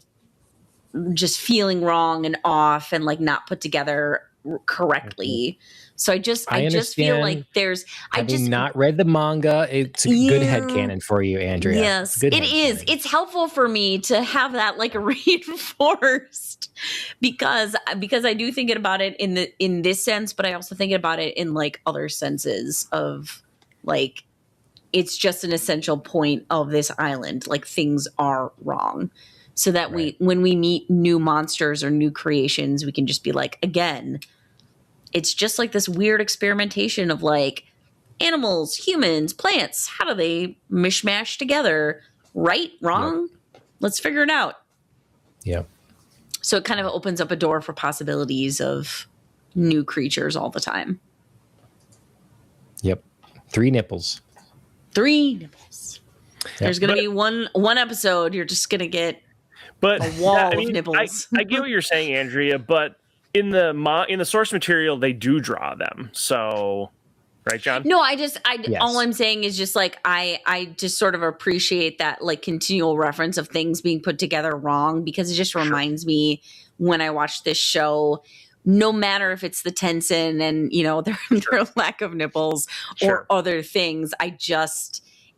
just feeling wrong and off and like not put together correctly. So I just feel like there's Having not read the manga, it's a good headcanon for you, Andrea. Yes, it is. It's helpful for me to have that like reinforced because I do think about it in this sense, but I also think about it in like other senses of like it's just an essential point of this island. Like things are wrong. So that when we meet new monsters or new creations, we can just be like, again, it's just like this weird experimentation of like animals, humans, plants. How do they mishmash together? Right? Wrong? Yep. Let's figure it out. Yeah. So it kind of opens up a door for possibilities of new creatures all the time. Yep. 3 nipples. 3 nipples. Yep. There's going to be one episode. You're just going to get a wall of nipples. I get what you're saying, Andrea, but in the source material, they do draw them. So, right, John? No, all I'm saying is just like, I just sort of appreciate that like continual reference of things being put together wrong, because it just reminds me when I watch this show, no matter if it's the Tensen and, you know, their lack of nipples or other things, it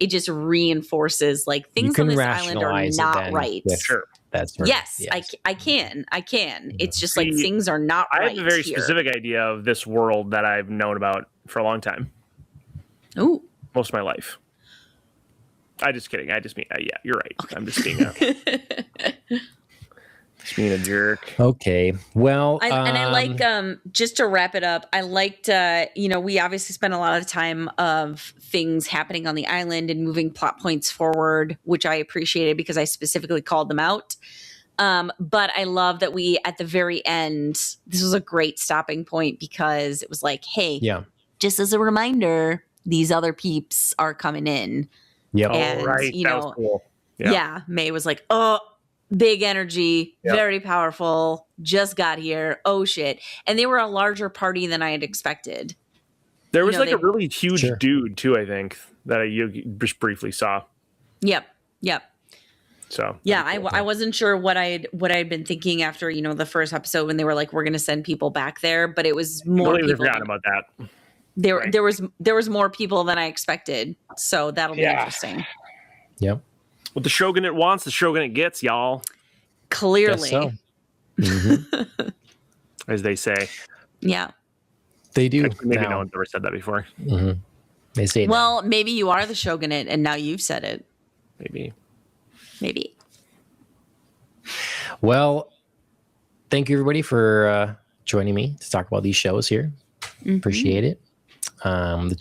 just reinforces like things on this island are not right. Sure. That's right. Yes. I can. It's just like things are not right. I have a very specific idea of this world that I've known about for a long time. Ooh. Most of my life. I'm just kidding. I just mean, yeah, you're right. Okay. I'm just being a jerk. Okay. Well, and I like, just to wrap it up, I liked, we obviously spent a lot of time of things happening on the island and moving plot points forward, which I appreciated because I specifically called them out. But I love that we, at the very end, this was a great stopping point because it was like, hey, just as a reminder, these other peeps are coming in. Yep. And, right. That was cool. Yeah. May was like, oh, big energy, very powerful, just got here. Oh, shit. And they were a larger party than I had expected. There was a really huge dude, too, I think, that you just briefly saw. Yep. So yeah, I wasn't sure what I'd been thinking after, the first episode when they were like, we're going to send people back there. But it was more people. Forgot about that. There was more people than I expected. So that'll be interesting. Yep. What the shogunate wants, the shogunate gets, y'all. Clearly. So. Mm-hmm. As they say. Yeah. They do. Actually, maybe no one's ever said that before. Mm-hmm. They say well, maybe you are the shogunate and now you've said it. Maybe. Well, thank you everybody for joining me to talk about these shows here. Mm-hmm. Appreciate it. The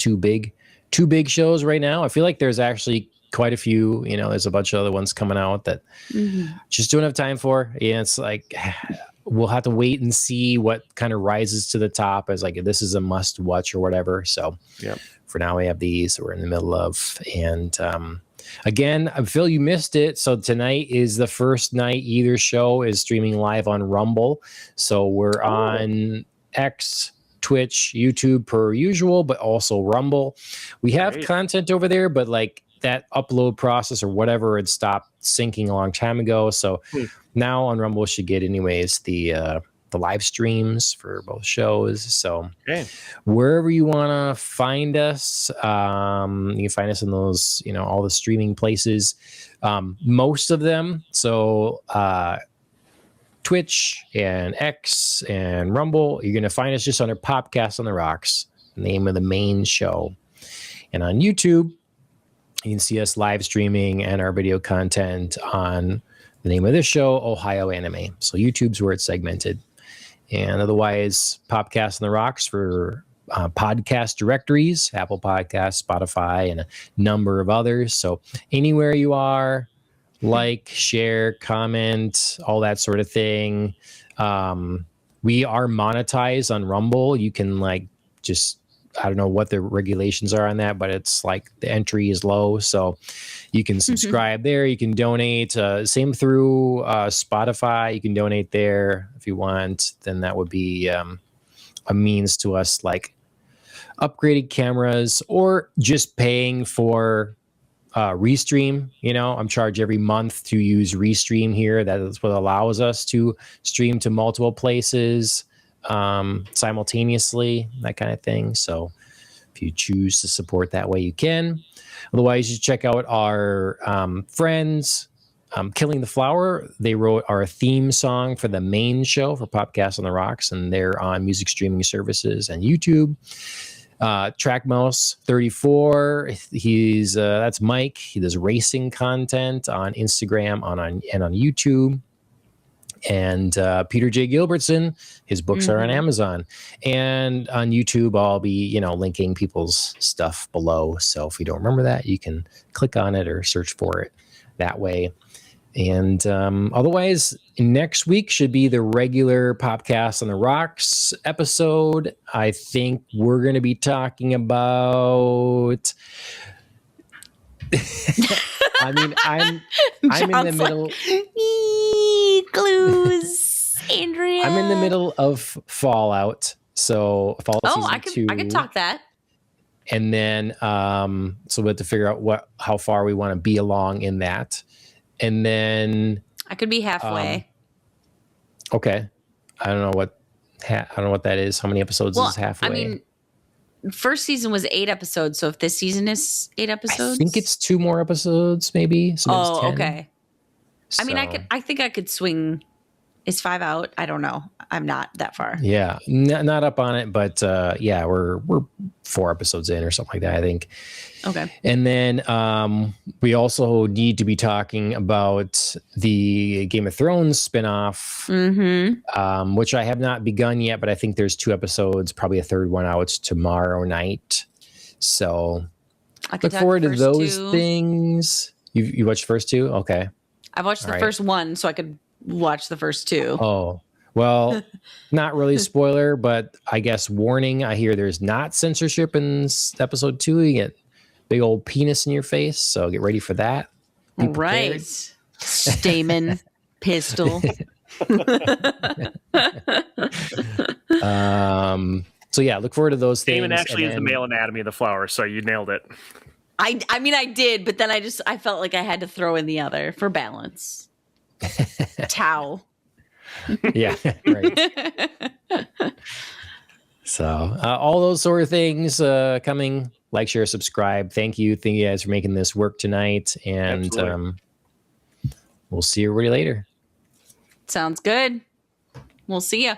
two big shows right now. I feel like there's actually quite a few, there's a bunch of other ones coming out that just don't have time for. Yeah, it's like we'll have to wait and see what kind of rises to the top as like this is a must watch or whatever. So for now we have these we're in the middle of. And again, Phil, you missed it. So tonight is the first night either show is streaming live on Rumble. So we're on X, Twitch, YouTube per usual, but also Rumble. We have content over there, but like that upload process or whatever had stopped syncing a long time ago. So now on Rumble should get anyways the live streams for both shows. So wherever you want to find us, you can find us in those, all the streaming places, most of them. So Twitch and X and Rumble, you're going to find us just under Popcast on the Rocks, the name of the main show. And on YouTube, you can see us live streaming and our video content on the name of this show, Ohio Anime. So YouTube's where it's segmented. And otherwise, Popcast on the Rocks for podcast directories, Apple Podcasts, Spotify, and a number of others. So anywhere you are, like, share, comment, all that sort of thing. We are monetized on Rumble. You can I don't know what the regulations are on that, but it's like the entry is low. So you can subscribe there. You can donate. Same through Spotify. You can donate there if you want. Then that would be a means to us like upgraded cameras or just paying for Restream. I'm charged every month to use Restream here. That is what allows us to stream to multiple places simultaneously, that kind of thing. So if you choose to support that way, you can. Otherwise, you check out our friends, Killing the Flower. They wrote our theme song for the main show for Popcast on the Rocks, and they're on music streaming services and YouTube. Trackmouse 34. That's Mike. He does racing content on Instagram and on YouTube. And Peter J. Gilbertson, his books are on Amazon. And on YouTube, I'll be, linking people's stuff below. So if you don't remember that, you can click on it or search for it that way. And otherwise, next week should be the regular Popcast on the Rocks episode. I think we're going to be talking about... I'm in the middle. Clues, Andrea. I'm in the middle of Fallout, so Fallout season 2. I can talk that. And then, so we have to figure out how far we want to be along in that, and then I could be halfway. Okay, I don't know what that is. How many episodes is halfway? I mean, first season was 8 episodes, so if this season is 8 episodes, I think it's 2 more episodes, maybe. So 10. Okay. So, I mean, I think I could swing. Is 5 out? I don't know. I'm not that far. Yeah, not up on it, but yeah, we're 4 episodes in or something like that, I think. Okay. And then we also need to be talking about the Game of Thrones spinoff, which I have not begun yet, but I think there's 2 episodes, probably a third one out tomorrow night. So look forward to those things. You watched the first 2? Okay. I've watched the first one, so I could watch the first 2. Oh, well, not really a spoiler, but I guess warning. I hear there's not censorship in episode 2. You get big old penis in your face, so get ready for that. Be prepared. Right. Stamen pistol. So yeah, look forward to those things. Stamen actually is the male anatomy of the flower, so you nailed it. I mean, I did, but then I felt like I had to throw in the other for balance. Tau. Yeah, right. So all those sort of things coming. Like, share, subscribe. Thank you guys for making this work tonight, and we'll see everybody later. Sounds good. We'll see ya.